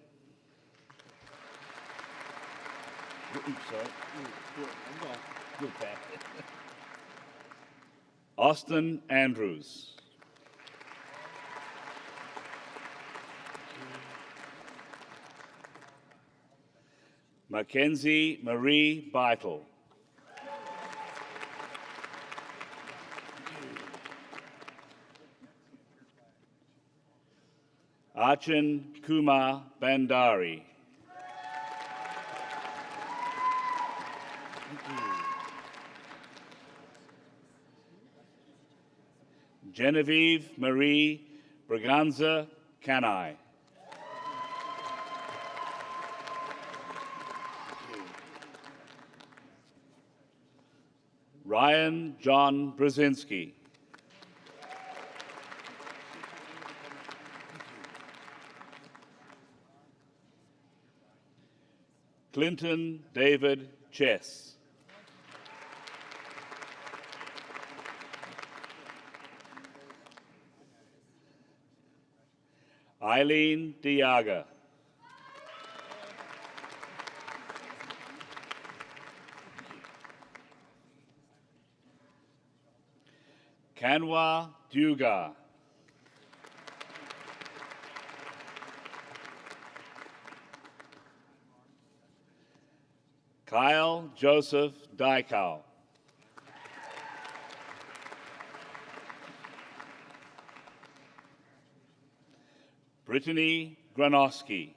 Austin Andrews. Mackenzie Marie Beitel. Archan Kumar Bandari. Genevieve Marie Braganza Canai. Ryan John Brzezinski. Clinton David Chess. Eileen Diaga. Kanwa Duga. Kyle Joseph Dykau. Brittany Granowski.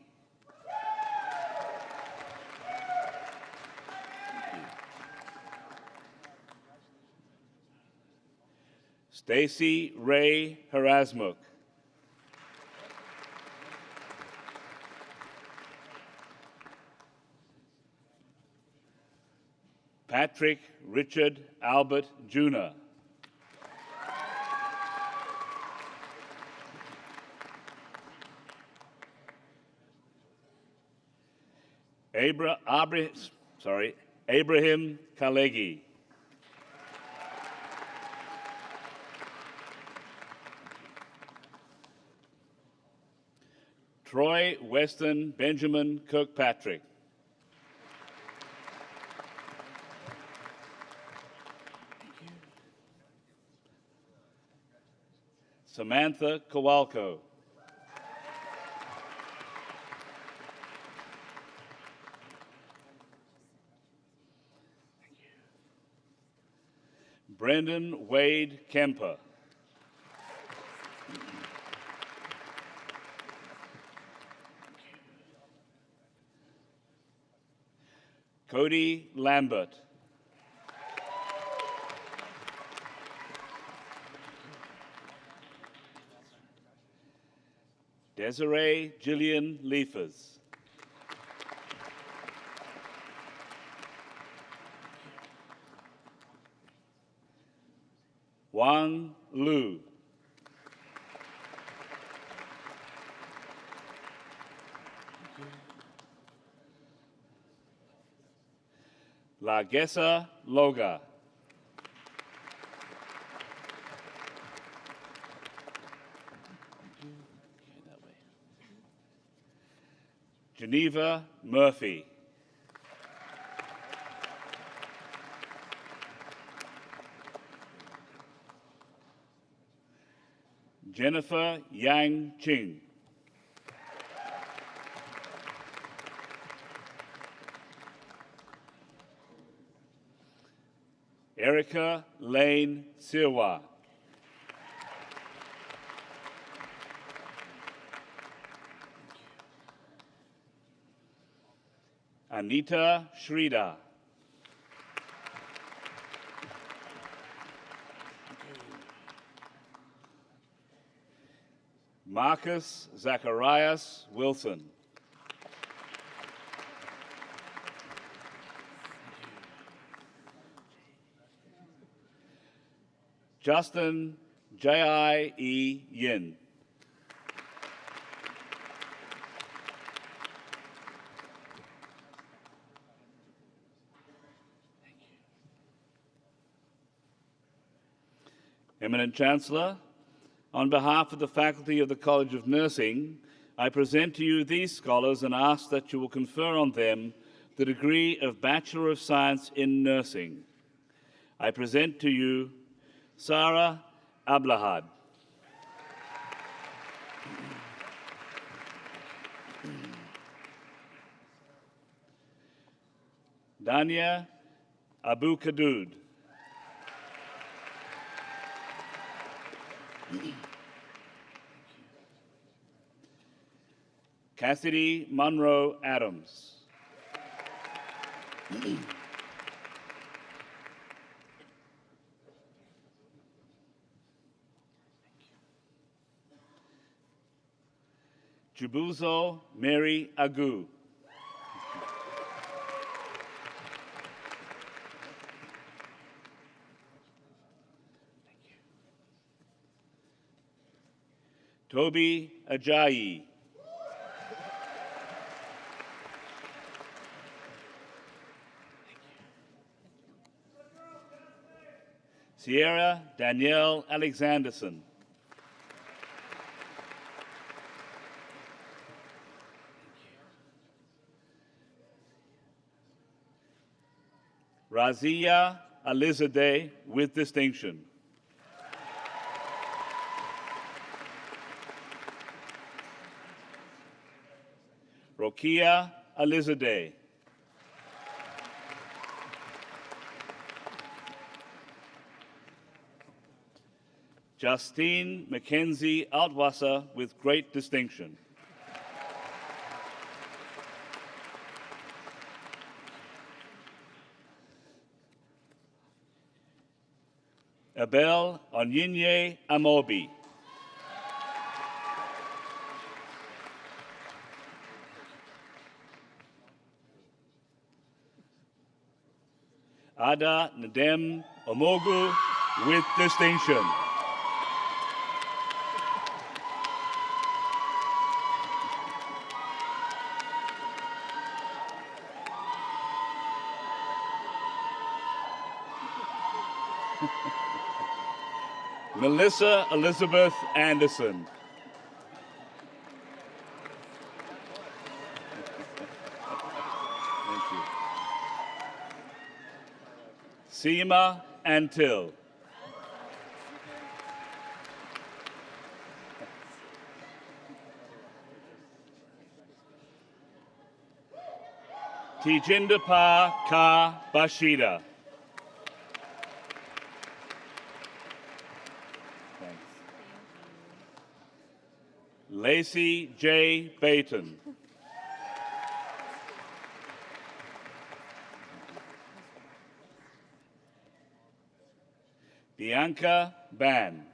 Stacy Ray Harasmuk. Patrick Richard Albert Jr. Abraham Kalegi. Troy Weston Benjamin Kirkpatrick. Samantha Kowalko. Brendan Wade Kemper. Cody Lambert. Desiree Gillian Leafers. Wang Lu. Lagesa Loga. Geneva Murphy. Jennifer Yang Ching. Erica Lane Siwa. Anita Shrida. Marcus Zacharias Wilson. Justin J.I.E. Yin. Eminent Chancellor, on behalf of the faculty of the College of Nursing, I present to you these scholars and ask that you will confer on them the degree of Bachelor of Science in Nursing. I present to you Sarah Ablahad. Dania Abu Kadud. Cassidy Monroe Adams. Chibuzo Mary Agu. Toby Ajayi. Sierra Danielle Alexanderson. Razia Alizadeh with distinction. Rokia Alizadeh. Justine Mackenzie Altwasser with great distinction. Abel Onyinye Amobi. Ada Nadem Omogu with distinction. Melissa Elizabeth Anderson. Thank you. Seema Antil. Tijindapa Ka Bashida. Thanks. Lacey J. Bayton. Bianca Ban.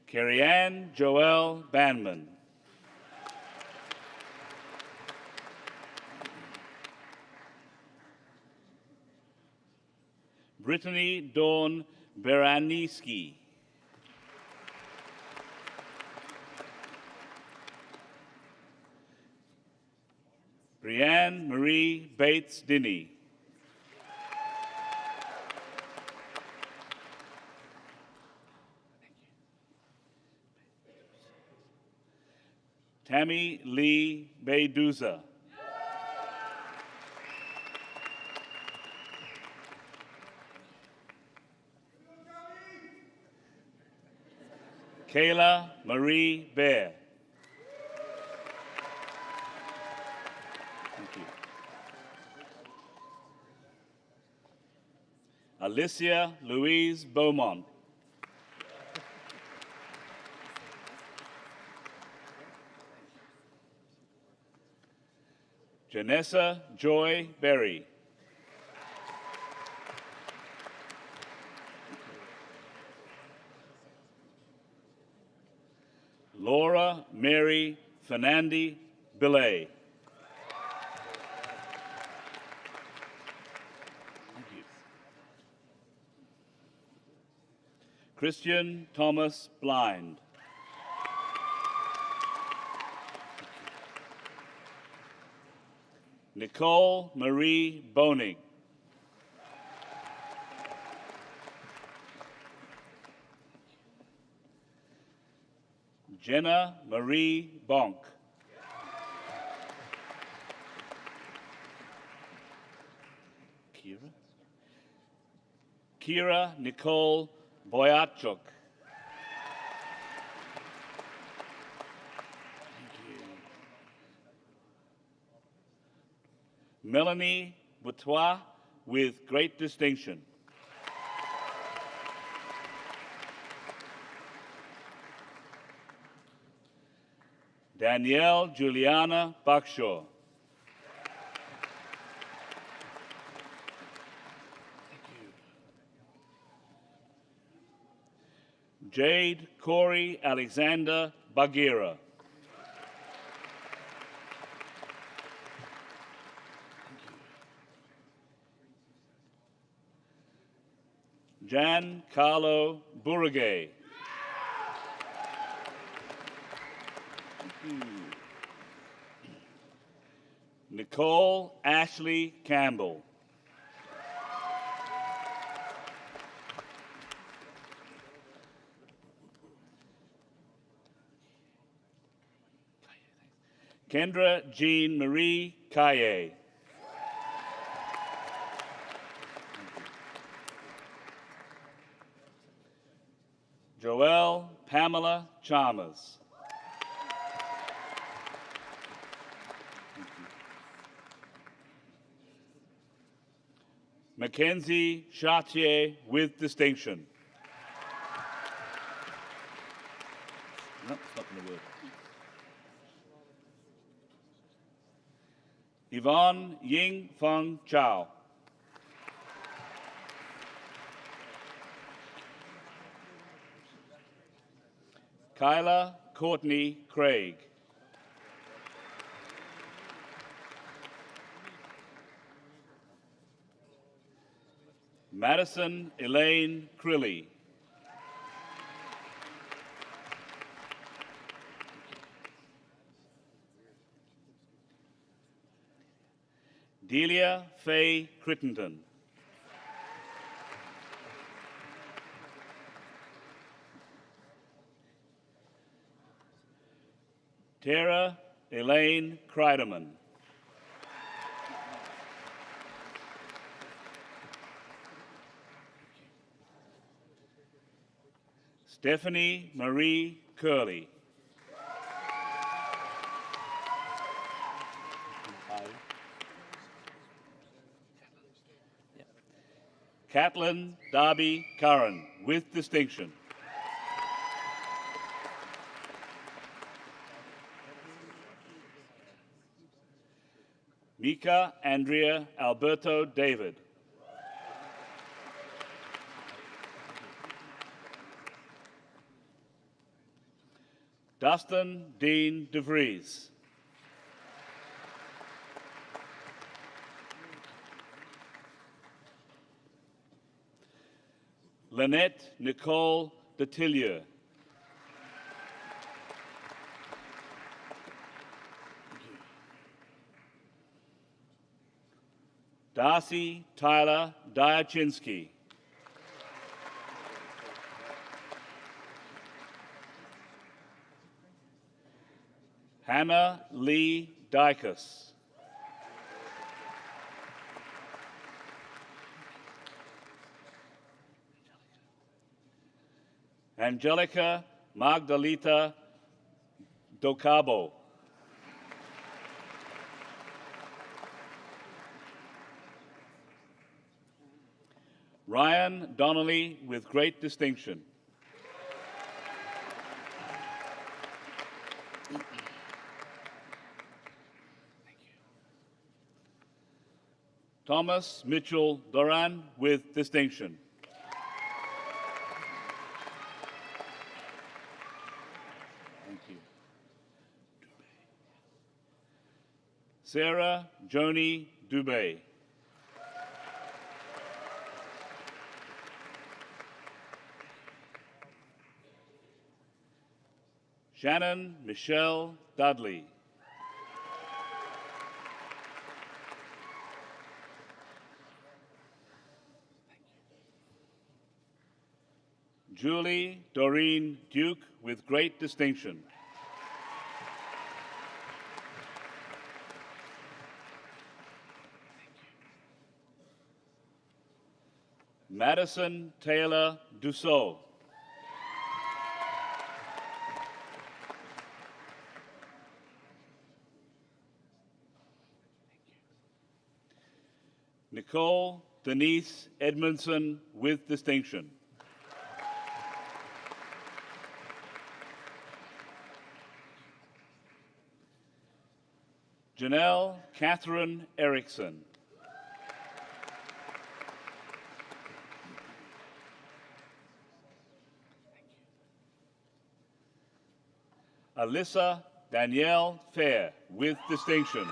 Carrie-Ann Joelle Banman. Brittany Dawn Beraniski. Brianne Marie Bates Dinney. Tammy Lee Beyduza. Kayla Marie Bear. Thank you. Alicia Louise Beaumont. Janessa Joy Berry. Laura Mary Fernandi Belay. Thank you. Christian Thomas Blind. Nicole Marie Bonig. Jenna Marie Bonk. Kira Nicole Boyachuk. Melanie Boutois with great distinction. Danielle Juliana Bakshaw. Jade Corey Alexander Bagheera. Jan Carlo Burugay. Nicole Ashley Campbell. Kendra Jean Marie Kaye. Joelle Pamela Chalmers. Mackenzie Chartier with distinction. No, it's not going to work. Yvonne Ying Feng Chow. Kyla Courtney Craig. Madison Elaine Crilly. Delia Faye Crittenden. Tara Elaine Kreiderman. Stephanie Marie Curley. Caitlin Darby Curran with distinction. Mika Andrea Alberto David. Dustin Dean DeVries. Lynette Nicole Detillieu. Darcy Tyler Diachinsky. Hannah Lee Dykus. Angelica Magdalita Docabo. Ryan Donnelly with great distinction. Thomas Mitchell Doran with distinction. Thank you. Sarah Joni Dubé. Shannon Michelle Dudley. Julie Doreen Duke with great distinction. Madison Taylor Dussault. Nicole Denise Edmondson with distinction. Janelle Catherine Erickson. Alyssa Danielle Fair with distinction.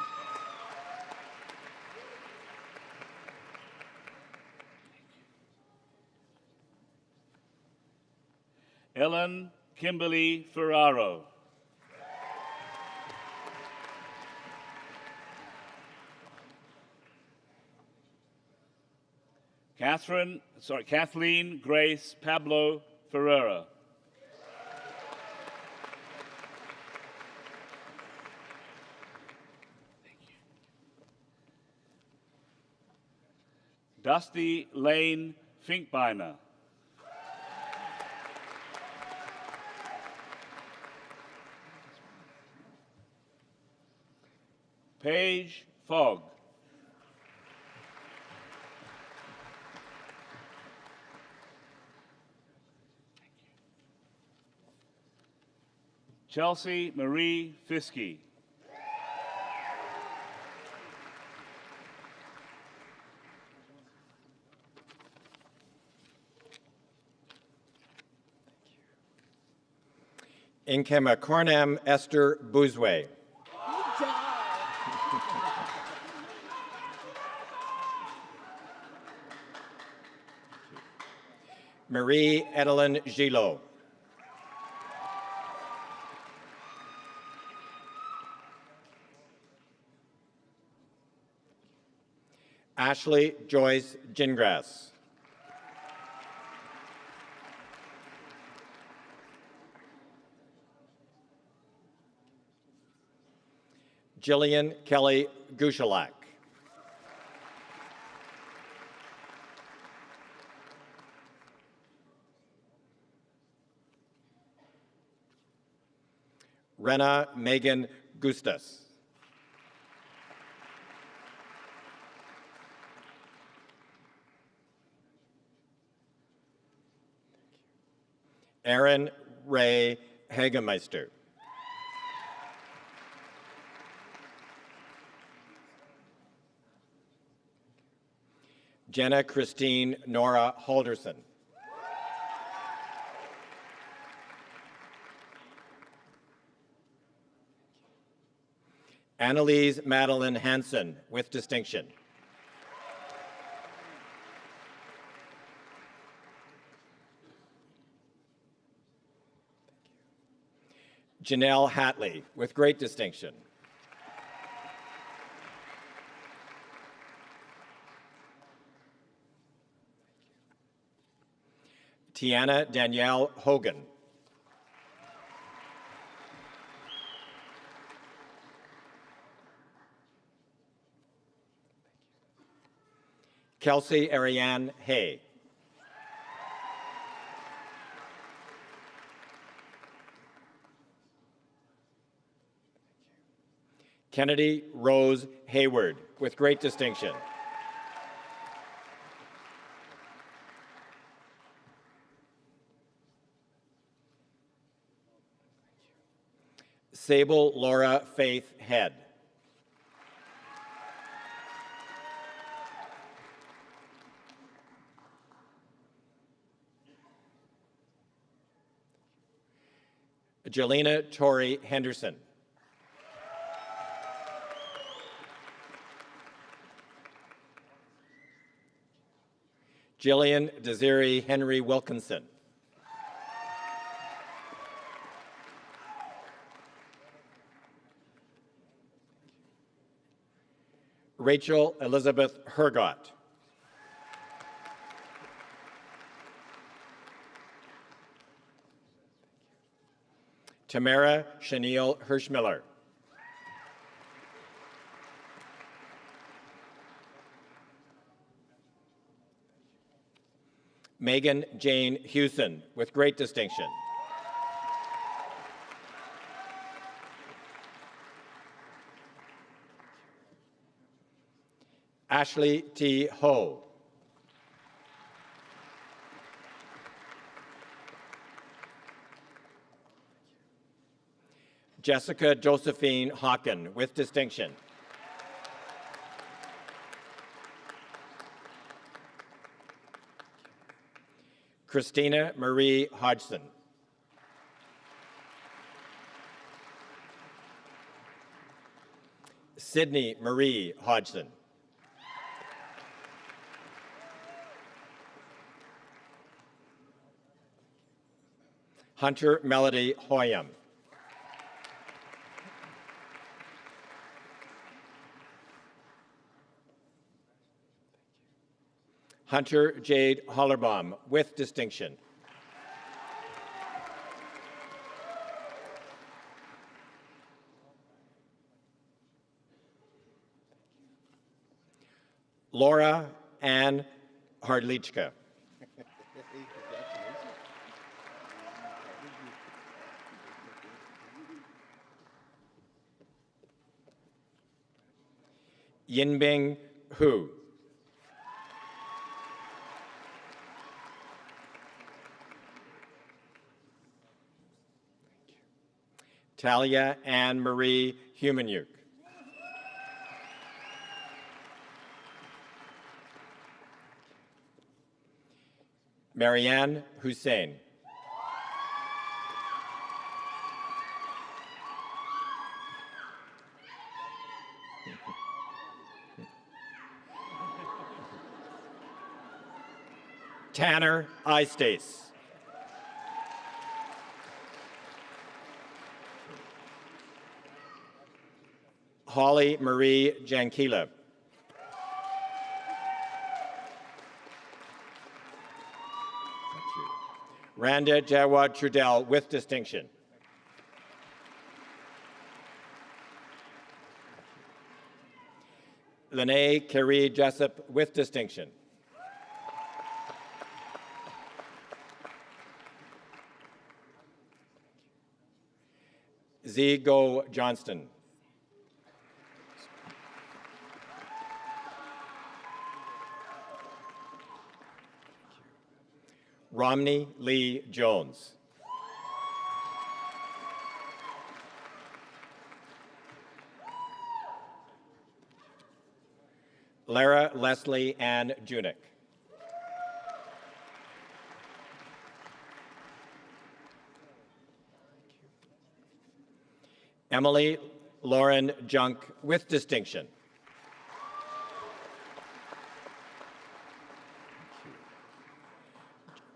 Ellen Kimberly Ferraro. Kathleen Grace Pablo Ferreira. Dusty Lane Finkbeiner. Paige Fogg. Chelsea Marie Fiske. Inkema Cornam Esther Bouzwe. Marie Edeline Gillot. Ashley Joyce Gingras. Jillian Kelly Gushalak. Rena Megan Gustas. Aaron Ray Hagemeister. Jenna Christine Nora Halderson. Annalise Madeline Hansen with distinction. Janelle Hatley with great distinction. Tiana Danielle Hogan. Kelsey Ariane Hay. Kennedy Rose Hayward with great distinction. Sable Laura Faith Head. Jelena Tori Henderson. Jillian Desiree Henry Wilkinson. Rachel Elizabeth Hergott. Tamara Chenille Hirschmiller. Megan Jane Hewson with great distinction. Ashley T. Ho. Jessica Josephine Hawken with distinction. Christina Marie Hodgson. Sydney Marie Hodgson. Hunter Melody Hoyam. Hunter Jade Hollerbaum with distinction. Laura Ann Hardlichka. Yinbing Hu. Talia Ann Marie Humanyuk. Marianne Hussein. Tanner Istace. Holly Marie Jankila. Randa Jawad Trudell with distinction. Lene Carrie Jessup with distinction. Go Johnston. Romney Lee Jones. Lara Leslie Ann Junick. Emily Lauren Junk with distinction.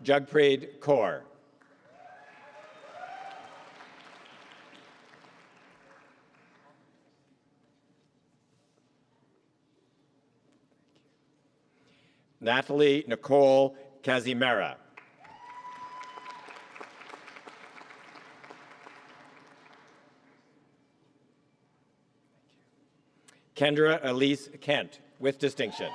Jagpreet Kaur. Natalie Nicole Casimera. Kendra Elise Kent with distinction.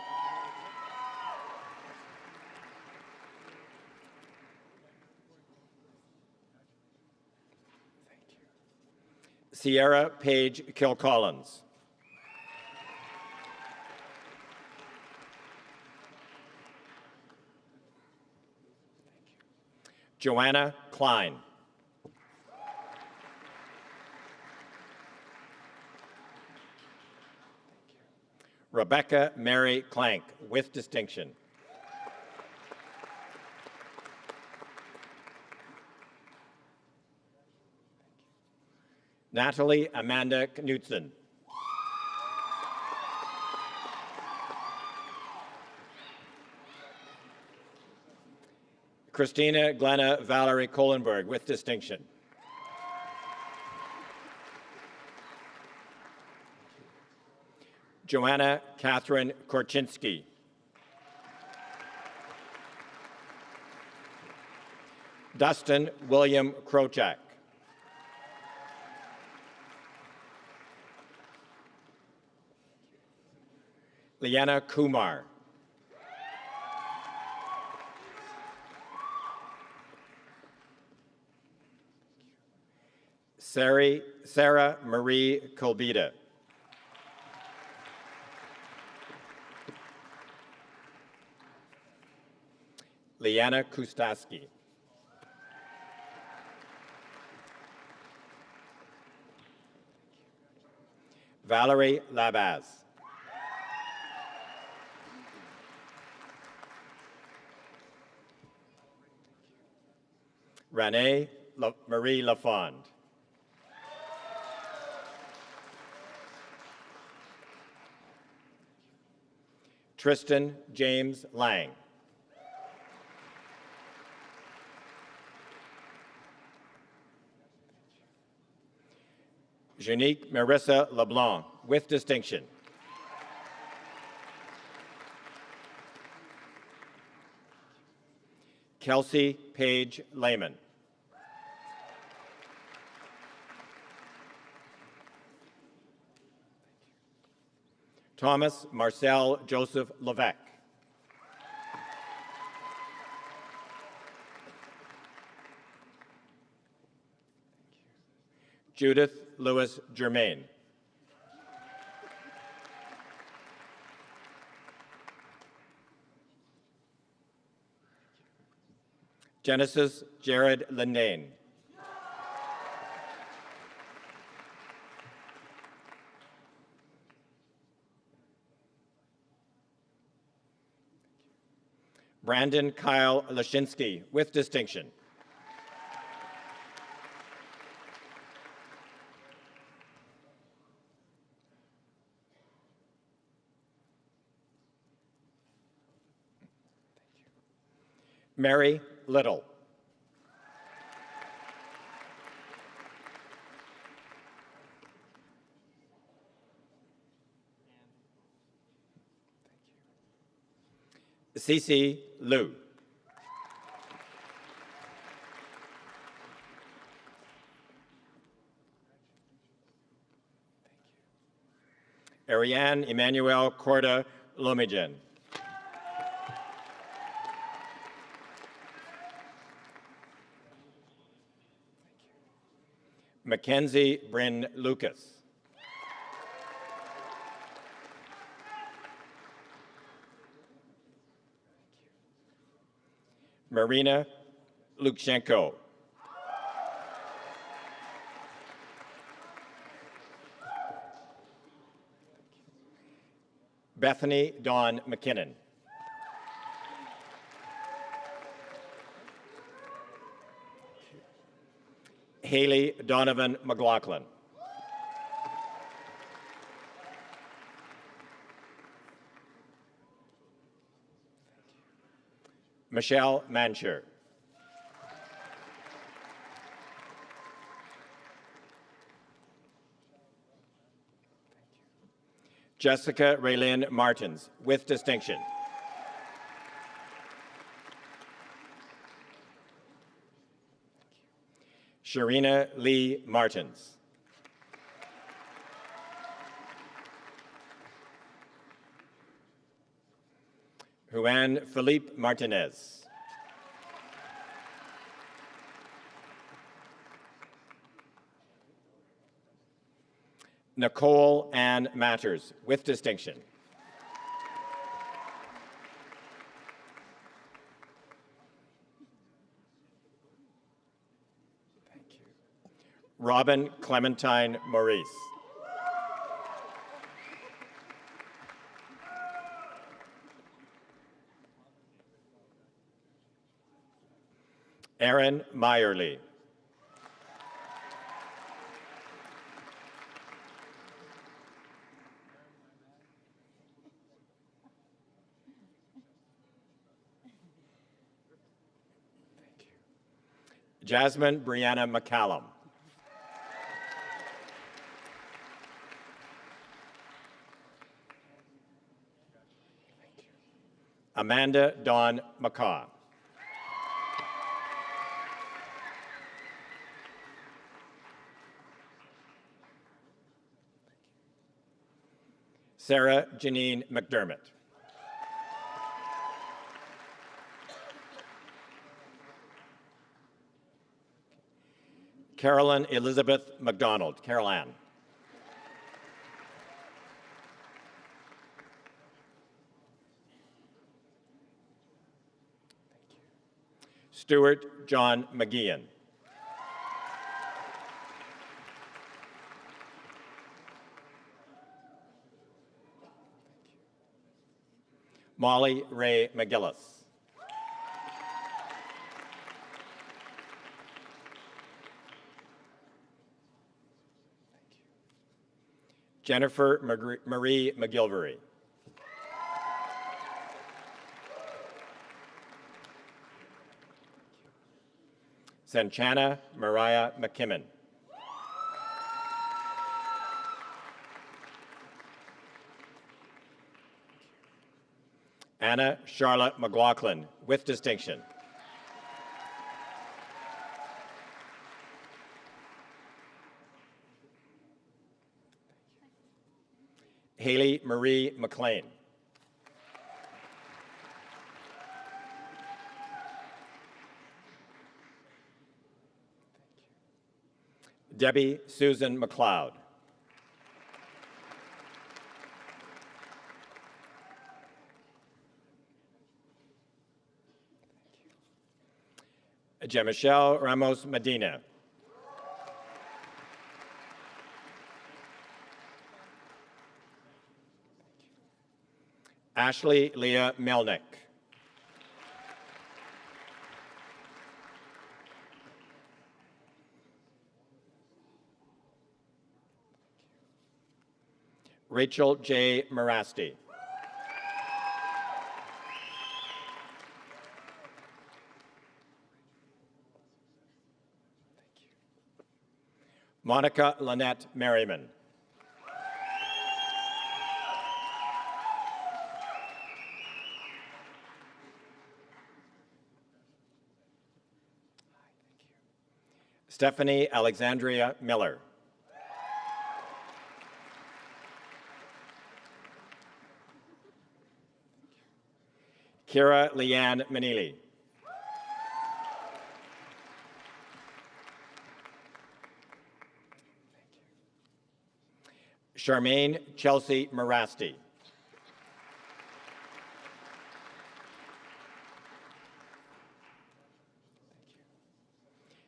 Sierra Page Kilcollins. Joanna Klein. Rebecca Mary Clank with distinction. Natalie Amanda Knutson. Christina Glenna Valerie Kohlenberg with distinction. Joanna Catherine Korchinski. Dustin William Krochak. Liana Kumar. Sarah Marie Kolbita. Liana Kustaski. Valerie Labaz. Renee Marie Lafond. Tristan James Lang. Janique Marissa LeBlanc with distinction. Kelsey Paige Lehman. Thomas Marcel Joseph Levesque. Judith Lewis Germain. Genesis Jared Lindane. Brandon Kyle Lashinsky, with distinction. Mary Little. Cece Liu. Ariane Emmanuel Corda Lomijan. Mackenzie Bryn Lucas. Marina Lukshenko. Bethany Dawn McKinnon. Haley Donovan McLaughlin. Michelle Mancher. Jessica Raylyn Martins, with distinction. Sharina Lee Martins. Juan Philippe Martinez. Nicole Ann Matters, with distinction. Thank you. Robin Clementine Maurice. Aaron Meyerly. Jasmine Brianna McCallum. Amanda Dawn McCaw. Sarah Janine McDermott. Carolyn Elizabeth McDonald. Carol Ann. Stuart John McGeehan. Molly Ray McGillis. Jennifer Marie McGilvery. Sanchana Mariah McKimmon. Anna Charlotte McLaughlin, with distinction. Haley Marie McLean. Debbie Susan McLeod. Jemichelle Ramos Medina. Ashley Leah Melnick. Rachel J. Marasti. Monica Lynette Merriman. Stephanie Alexandria Miller. Kira Leanne Manili. Charmaine Chelsea Marasti.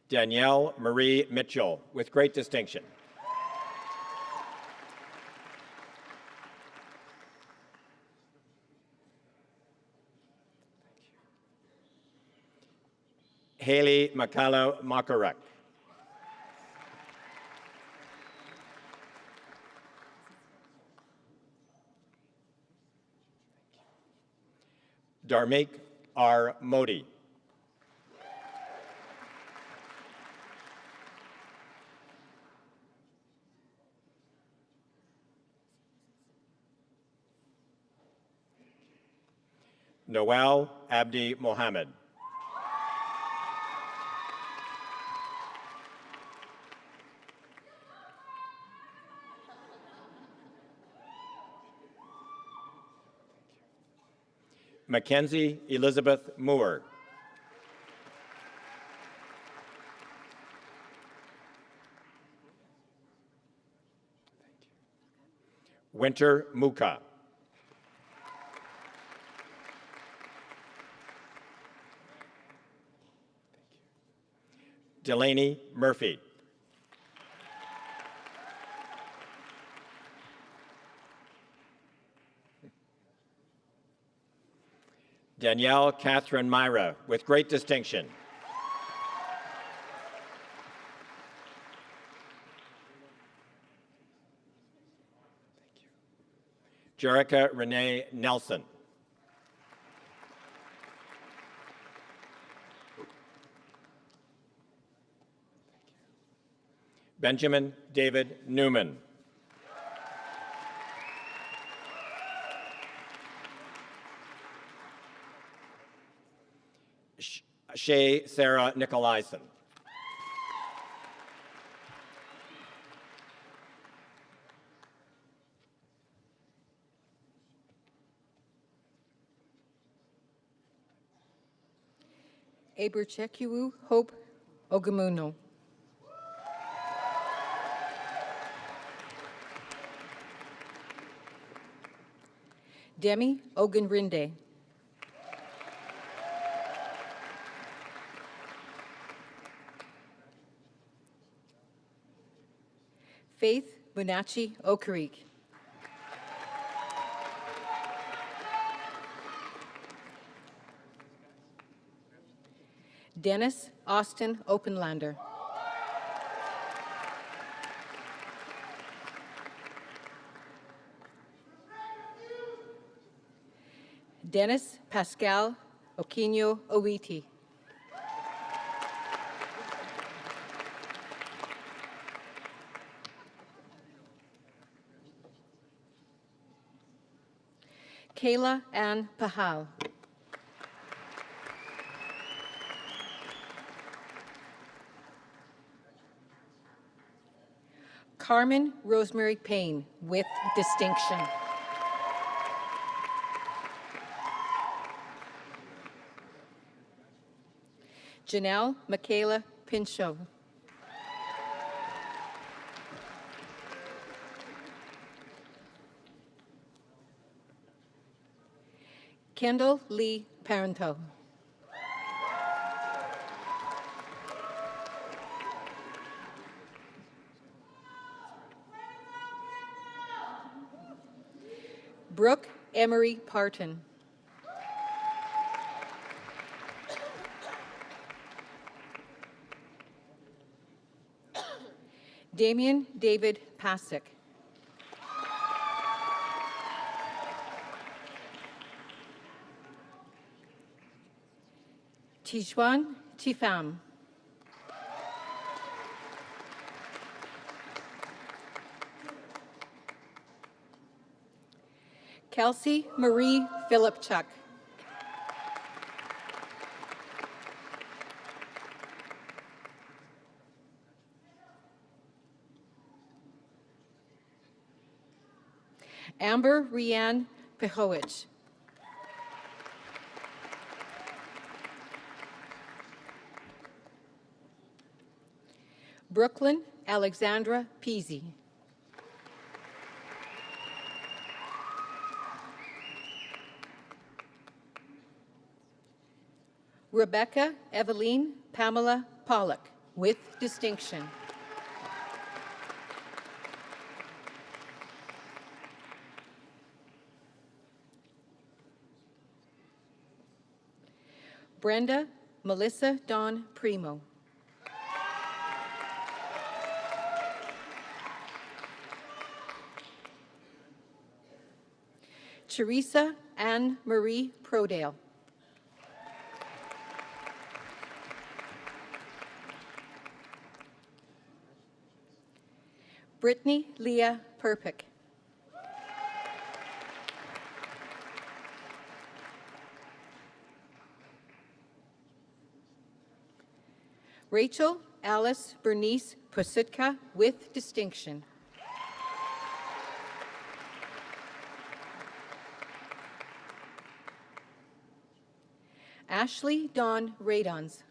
Danielle Marie Mitchell, with great distinction. Haley Makalo Makarek. Dharmeek R. Modi. Noel Abdi Mohammed. Mackenzie Elizabeth Moore. Winter Muka. Delaney Murphy. Danielle Catherine Myra, with great distinction. Jerica Renee Nelson. Benjamin David Newman. Shay Sarah Nicolaisen. Eberchekiwu Hope Ogamuno. Demi Ogunrinde. Faith Bunachi Okarik. Dennis Austin Openlander. Dennis Pascal Okinyo Owiti. Kayla Ann Pahal. Carmen Rosemary Payne, with distinction. Janelle Michaela Pinchot. Kendall Lee Parento. Brooke Emery Parton. Damian David Pasick. Tijuan Tifam. Kelsey Marie Philipchuk. Amber Rianne Pehowicz. Brooklyn Alexandra Peasy. Rebecca Eveline Pamela Pollock, with distinction. Brenda Melissa Dawn Primo. Teresa Anne Marie Prodale. Brittany Leah Perpick. Rachel Alice Bernice Posutka, with distinction. Ashley Dawn Radons.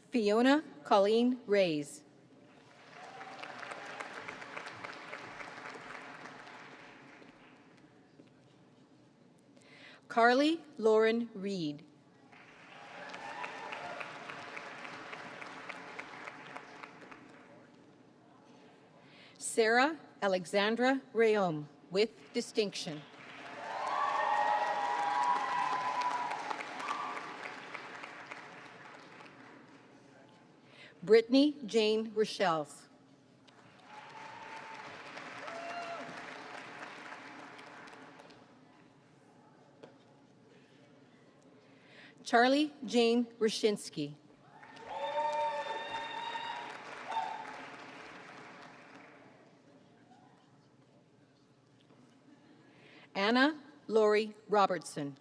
Fiona Colleen Reyes. Carly Lauren Reed. Sarah Alexandra Rayom, with distinction. Brittany Jane Rochelle. Charlie Jane Rashinsky. Anna Lori Robertson.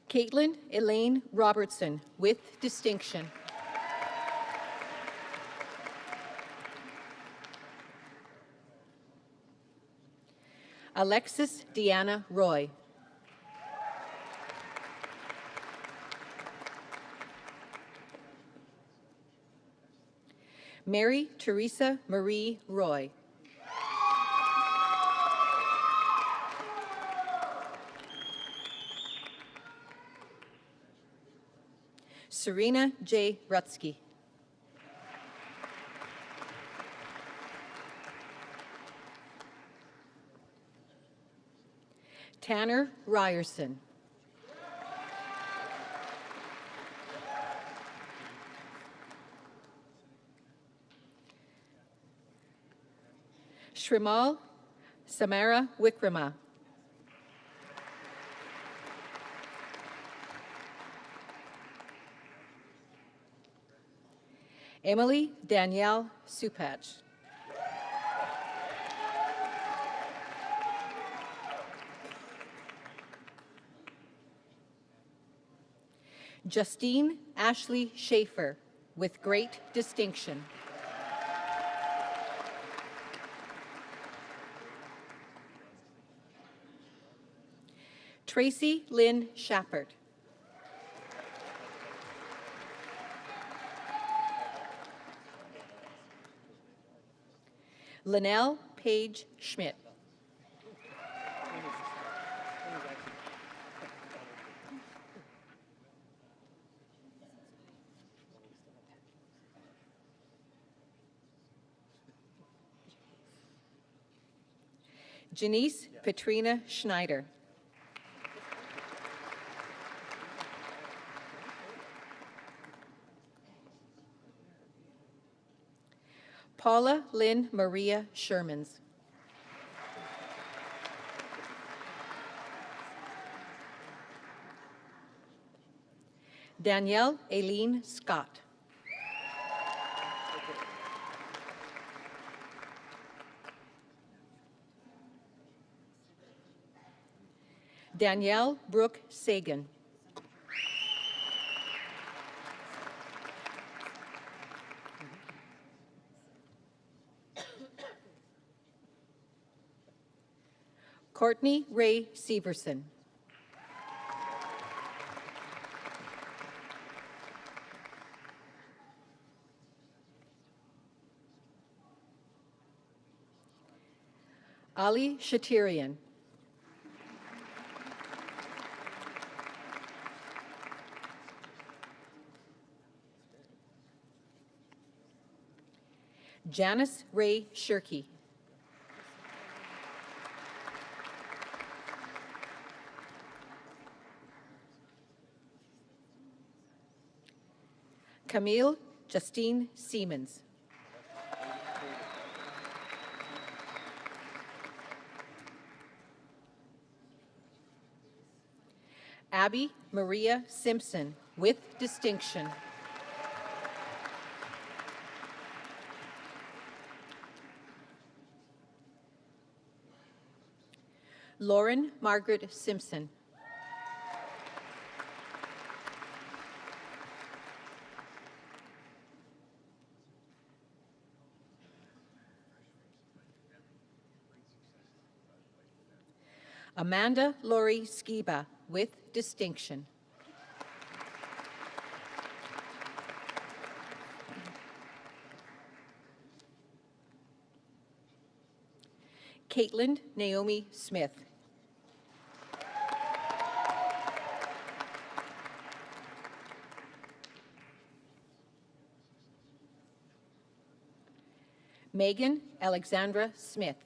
Caitlin Elaine Robertson, with distinction. Alexis Deanna Roy. Mary Teresa Marie Roy. Serena J. Rutsky. Tanner Ryerson. Shrimal Samara Wikrama. Emily Danielle Supach. Justine Ashley Schaefer, with great distinction. Tracy Lynn Shappert. Linnell Page Schmidt. Janice Petrina Schneider. Paula Lynn Maria Shermans. Danielle Aileen Scott. Danielle Brooke Sagan. Courtney Ray Severson. Ali Shatirian. Janice Ray Shirkey. Camille Justine Siemens. Abby Maria Simpson, with distinction. Lauren Margaret Simpson. Amanda Lori Skiba, with distinction. Caitlin Naomi Smith. Megan Alexandra Smith.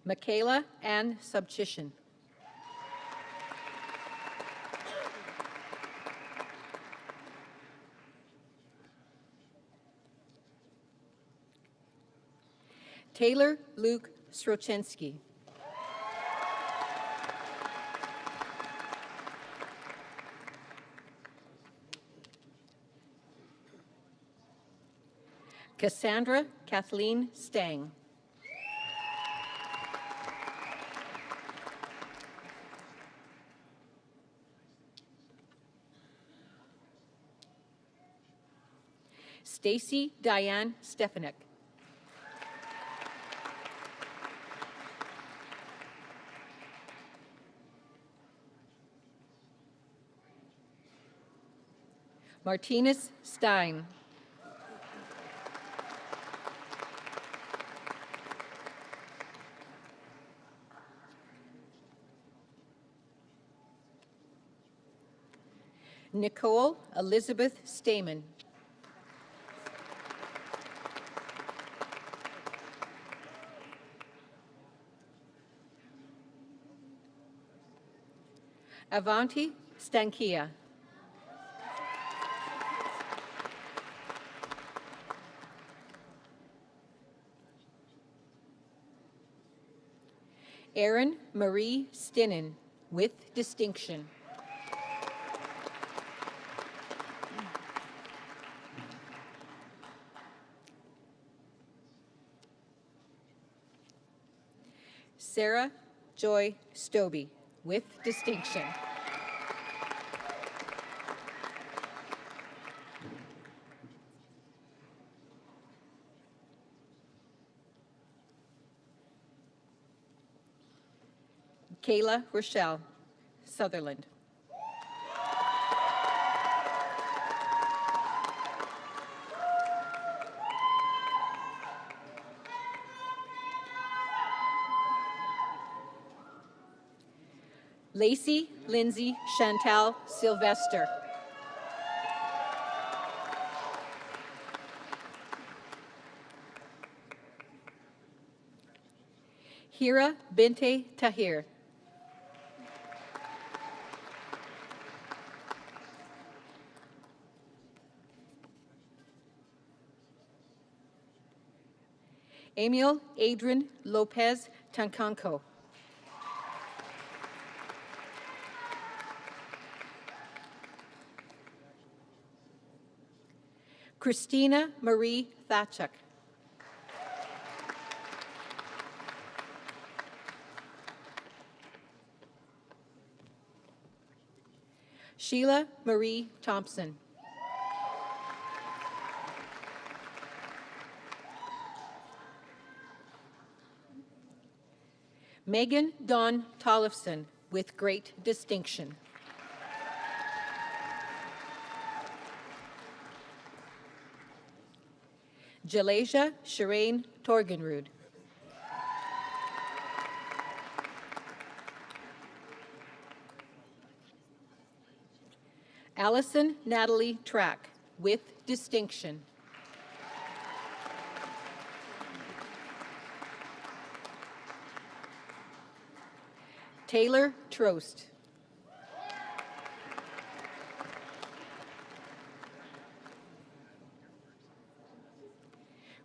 Michaela Ann Subchition. Taylor Luke Sroczynski. Cassandra Kathleen Stang. Stacy Diane Stefanik. Martinez Stein. Nicole Elizabeth Stamen. Avanti Stankia. Erin Marie Stinnen, with distinction. Sarah Joy Stobie, with distinction. Kayla Rochelle Sutherland. Lacey Lindsay Chantal Sylvester. Hira Binte Tahir. Emil Adrian Lopez Tancanco. Christina Marie Thachuk. Sheila Marie Thompson. Megan Dawn Tollefson, with great distinction. Jalasia Shireen Torgenrud. Allison Natalie Track, with distinction. Taylor Trost.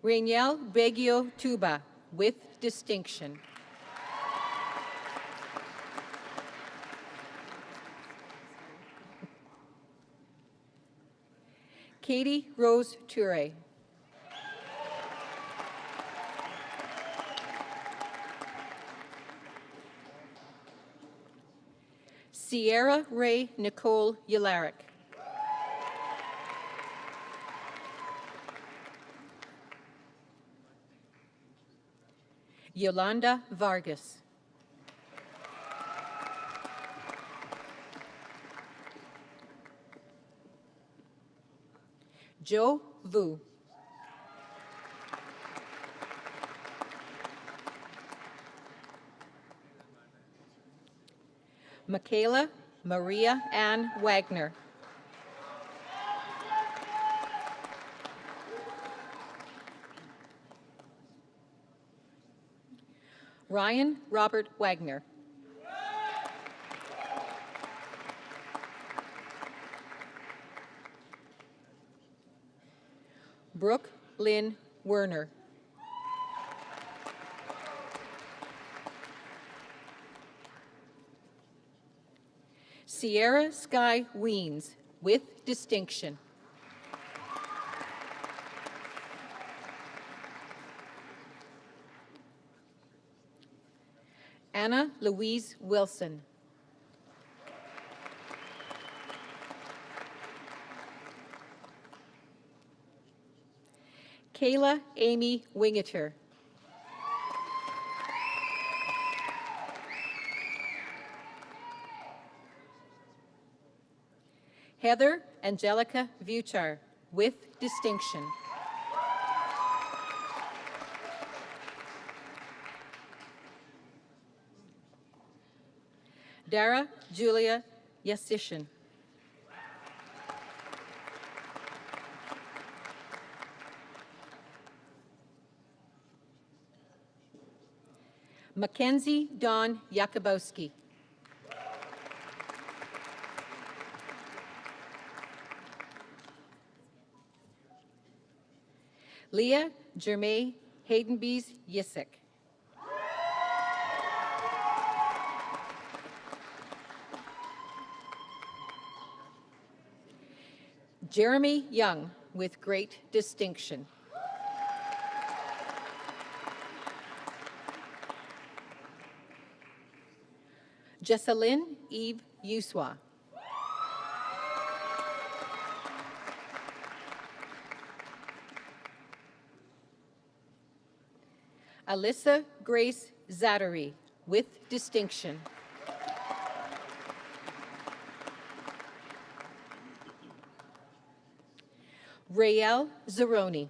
Rainiel Begio Tuba, with distinction. Katie Rose Ture. Sierra Ray Nicole Yalaric. Yolanda Vargas. Joe Vu. Michaela Maria Ann Wagner. Ryan Robert Wagner. Brooke Lynn Werner. Sierra Sky Weens, with distinction. Anna Louise Wilson. Kayla Amy Wingeter. Heather Angelica Vuchar, with distinction. Dara Julia Yasishin. Mackenzie Dawn Jakubowski. Leah Jermaine Haydenbees Yisik. Jeremy Young, with great distinction. Jessalyn Eve Yuswa. Alyssa Grace Zattery, with distinction. Rael Zeroni.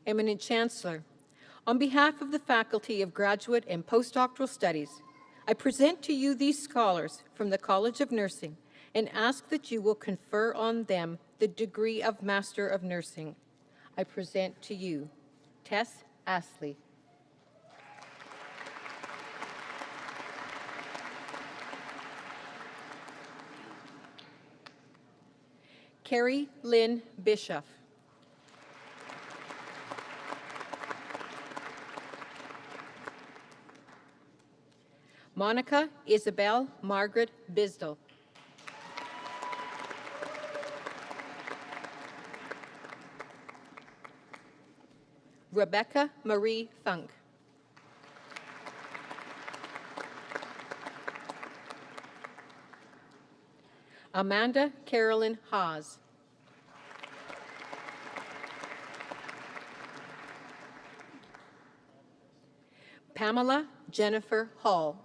Eminent Chancellor, on behalf of the Faculty of Graduate and Postdoctoral Studies, I present to you these scholars from the College of Nursing and ask that you will confer on them the degree of Master of Nursing. I present to you Tess Astley. Carrie Lynn Bischoff. Monica Isabel Margaret Bisdell. Rebecca Marie Funk. Amanda Carolyn Haas. Pamela Jennifer Hall.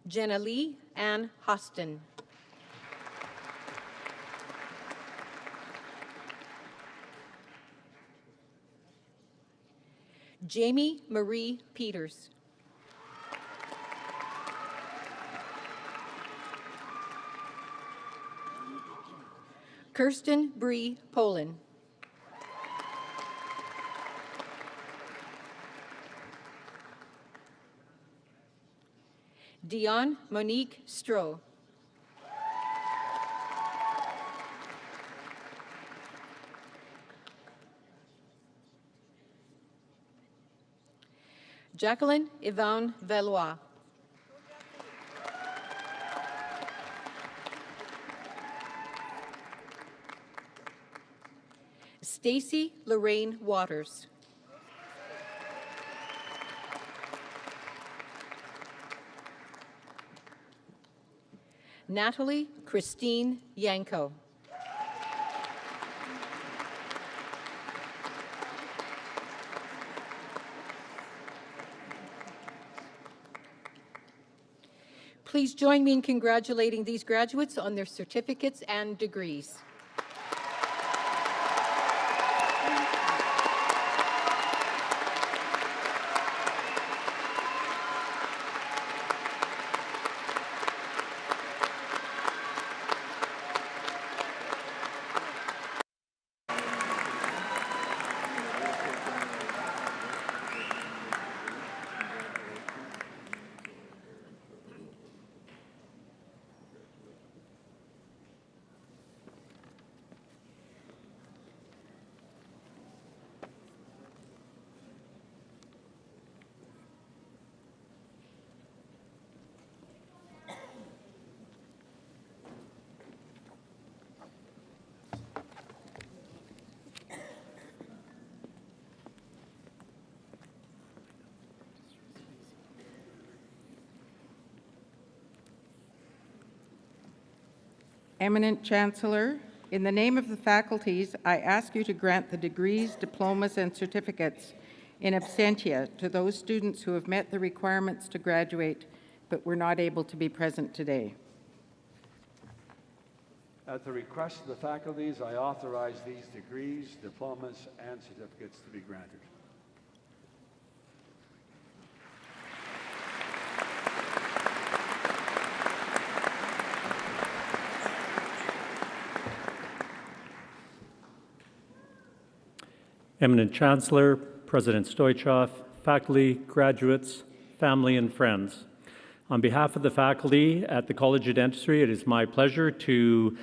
Jenna Lee Ann Hostin. Jamie Marie Peters. Kirsten Bree Polin. Dion Monique Stroh. Jacqueline Yvonne Valois. Stacy Lorraine Waters. Natalie Christine Yanko. Please join me in congratulating these graduates on their certificates and degrees. Eminent Chancellor, in the name of the faculties, I ask you to grant the degrees, diplomas, and certificates in absentia to those students who have met the requirements to graduate but were not able to be present today. At the request of the faculties, I authorize these degrees, diplomas, and certificates to be granted. Eminent Chancellor, President Stoichkov, faculty, graduates, family, and friends. On behalf of the faculty at the College of Dentistry, it is my pleasure to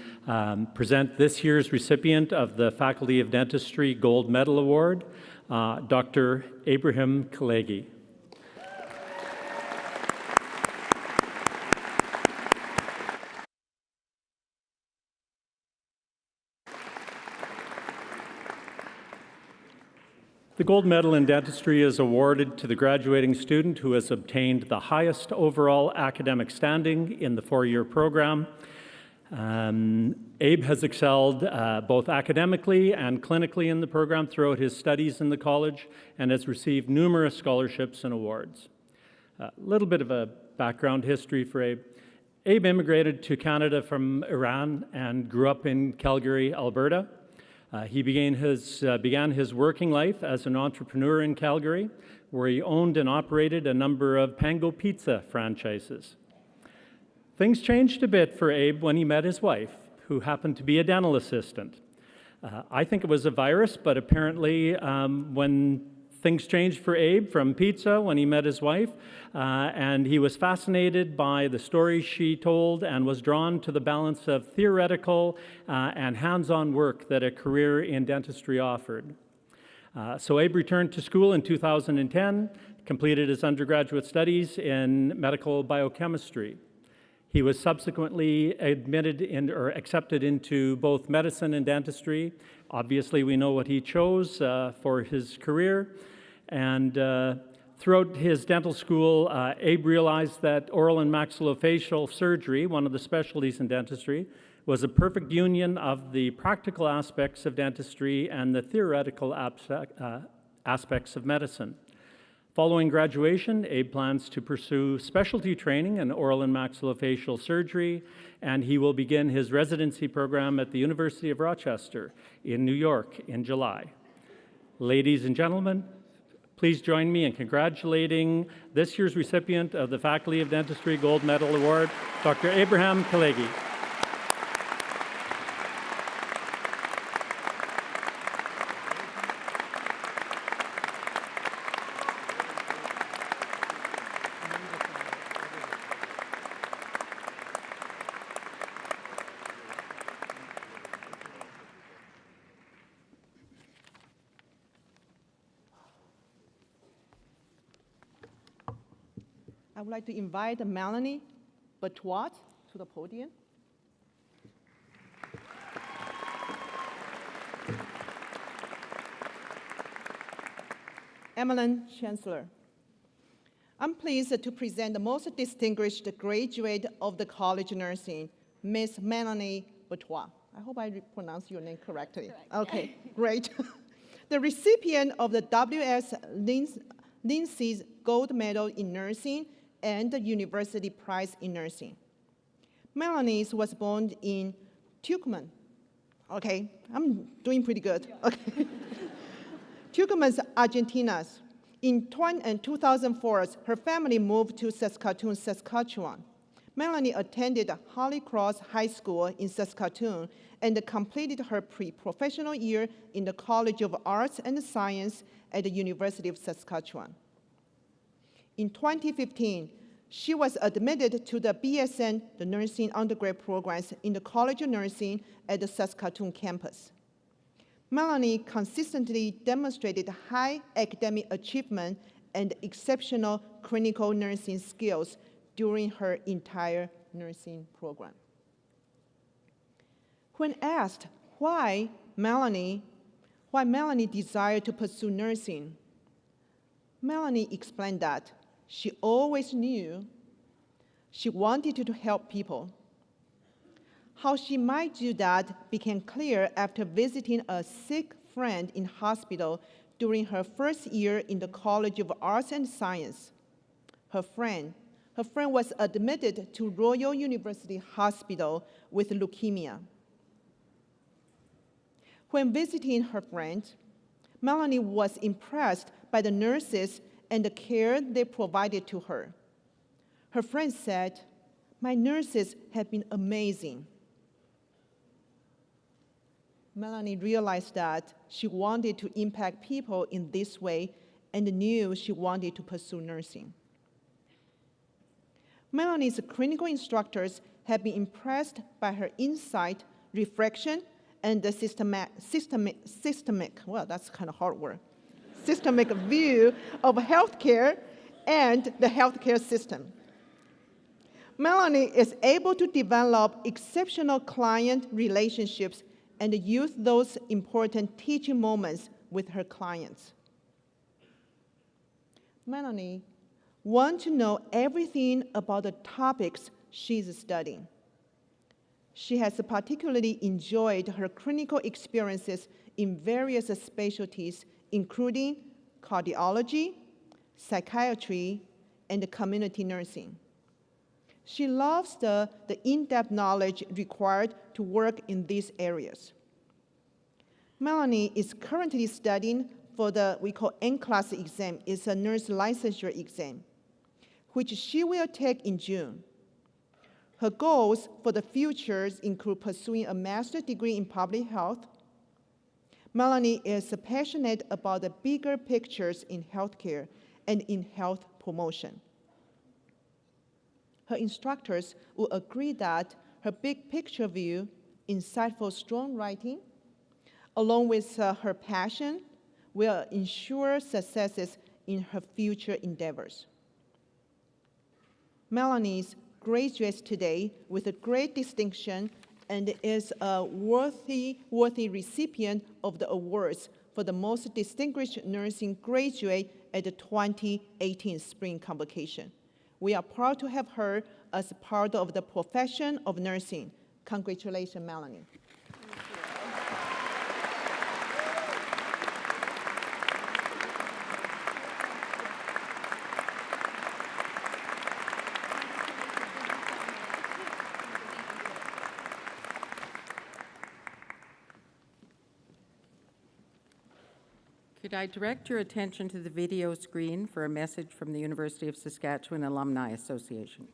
present this year's recipient of the Faculty of Dentistry Gold Medal Award, Dr. Abraham Kalegi. The Gold Medal in Dentistry is awarded to the graduating student who has obtained the highest overall academic standing in the four-year program. Abe has excelled both academically and clinically in the program throughout his studies in the college and has received numerous scholarships and awards. A little bit of a background history for Abe. Abe immigrated to Canada from Iran and grew up in Calgary, Alberta. He began his working life as an entrepreneur in Calgary, where he owned and operated a number of Pango Pizza franchises. Things changed a bit for Abe when he met his wife, who happened to be a dental assistant. I think it was a virus, but apparently when things changed for Abe from pizza when he met his wife, and he was fascinated by the stories she told and was drawn to the balance of theoretical and hands-on work that a career in dentistry offered. So Abe returned to school in 2010, completed his undergraduate studies in medical biochemistry. He was subsequently accepted into both medicine and dentistry. Obviously, we know what he chose for his career. And throughout his dental school, Abe realized that oral and maxillofacial surgery, one of the specialties in dentistry, was a perfect union of the practical aspects of dentistry and the theoretical aspects of medicine. Following graduation, Abe plans to pursue specialty training in oral and maxillofacial surgery, and he will begin his residency program at the University of Rochester in New York in July. Ladies and gentlemen, please join me in congratulating this year's recipient of the Faculty of Dentistry Gold Medal Award, Dr. Abraham Kalegi. I would like to invite Melanie Batoit to the podium. Emerald Chancellor. I'm pleased to present the most distinguished graduate of the College of Nursing, Ms. Melanie Batoit. I hope I pronounced your name correctly. Correct. Okay, great. The recipient of the W.S. Lindsay's Gold Medal in Nursing and the University Prize in Nursing. Melanie was born in Tucumán. Okay, I'm doing pretty good. Yeah. Okay. Tucumán, Argentina. In 2004, her family moved to Saskatoon, Saskatchewan. Melanie attended Holy Cross High School in Saskatoon and completed her pre-professional year in the College of Arts and Science at the University of Saskatchewan. In 2015, she was admitted to the BSN, the nursing undergrad programs in the College of Nursing at the Saskatoon campus. Melanie consistently demonstrated high academic achievement and exceptional clinical nursing skills during her entire nursing program. When asked why Melanie desired to pursue nursing, Melanie explained that she always knew she wanted to help people. How she might do that became clear after visiting a sick friend in hospital during her first year in the College of Arts and Science. Her friend was admitted to Royal University Hospital with leukemia. When visiting her friend, Melanie was impressed by the nurses and the care they provided to her. Her friend said, "My nurses have been amazing." Melanie realized that she wanted to impact people in this way and knew she wanted to pursue nursing. Melanie's clinical instructors have been impressed by her insight, reflection, and the systemic, well, that's kind of hard word, systemic view of healthcare and the healthcare system. Melanie is able to develop exceptional client relationships and use those important teaching moments with her clients. Melanie wants to know everything about the topics she's studying. She has particularly enjoyed her clinical experiences in various specialties, including cardiology, psychiatry, and community nursing. She loves the in-depth knowledge required to work in these areas. Melanie is currently studying for the we call N-class exam. It's a nurse licensure exam, which she will take in June. Her goals for the future include pursuing a master's degree in public health. Melanie is passionate about the bigger pictures in healthcare and in health promotion. Her instructors will agree that her big picture view, insightful, strong writing, along with her passion, will ensure successes in her future endeavors. Melanie graduates today with a great distinction and is a worthy recipient of the awards for the most distinguished nursing graduate at the 2018 Spring Convocation. We are proud to have her as part of the profession of nursing. Congratulations, Melanie. Could I direct your attention to the video screen for a message from the University of Saskatchewan Alumni Association?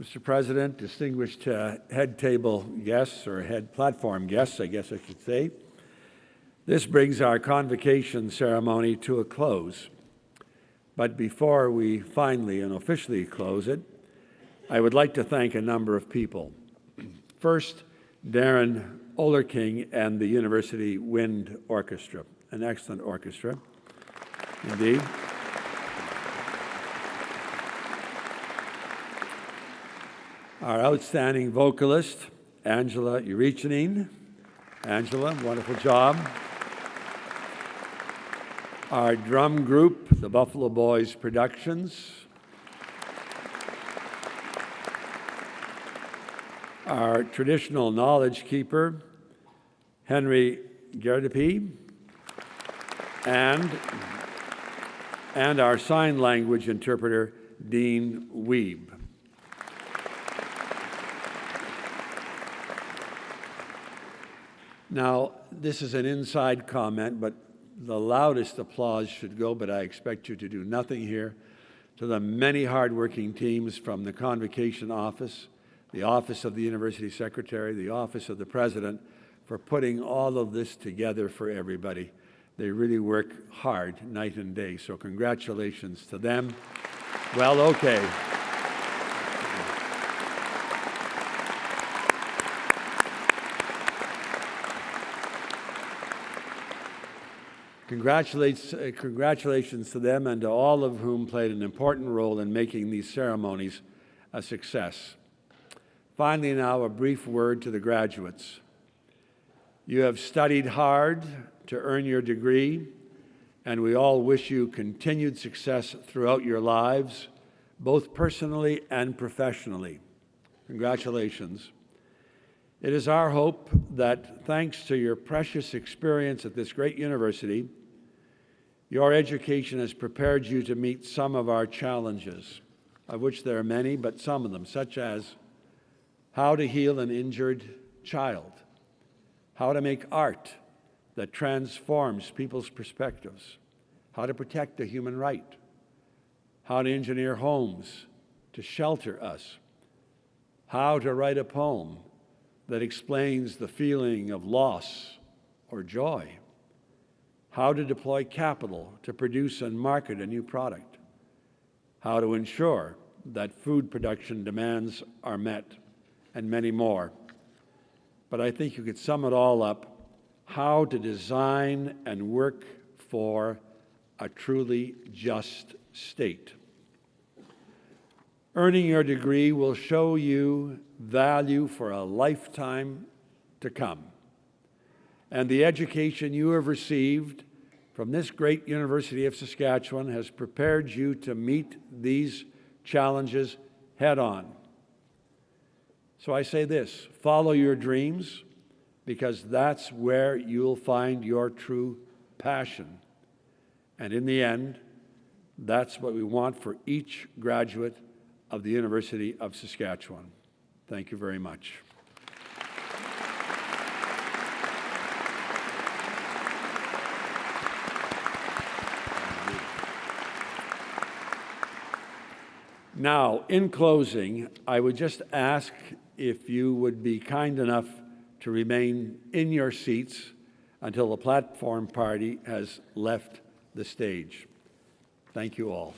Mr. President, distinguished head table guests, or head platform guests, I guess I should say, this brings our convocation ceremony to a close. But before we finally and officially close it, I would like to thank a number of people. First, Darren Olerking and the University Wind Orchestra, an excellent orchestra, indeed. Our outstanding vocalist, Angela Urichanine. Angela, wonderful job. Our drum group, the Buffalo Boys Productions. Our traditional knowledge keeper, Henry Gerdepe. And our sign language interpreter, Dean Weeb. Now, this is an inside comment, but the loudest applause should go, but I expect you to do nothing here, to the many hardworking teams from the Convocation Office, the Office of the University Secretary, the Office of the President, for putting all of this together for everybody. They really work hard night and day, so congratulations to them. Well, okay. Congratulations to them and to all of whom played an important role in making these ceremonies a success. Finally, now, a brief word to the graduates. You have studied hard to earn your degree, and we all wish you continued success throughout your lives, both personally and professionally. Congratulations. It is our hope that thanks to your precious experience at this great university, your education has prepared you to meet some of our challenges, of which there are many, but some of them, such as how to heal an injured child, how to make art that transforms people's perspectives, how to protect a human right, how to engineer homes to shelter us, how to write a poem that explains the feeling of loss or joy, how to deploy capital to produce and market a new product, how to ensure that food production demands are met, and many more. But I think you could sum it all up: how to design and work for a truly just state. Earning your degree will show you value for a lifetime to come. And the education you have received from this great University of Saskatchewan has prepared you to meet these challenges head on. So I say this: follow your dreams, because that's where you'll find your true passion. And in the end, that's what we want for each graduate of the University of Saskatchewan. Thank you very much. Now, in closing, I would just ask if you would be kind enough to remain in your seats until the platform party has left the stage. Thank you all.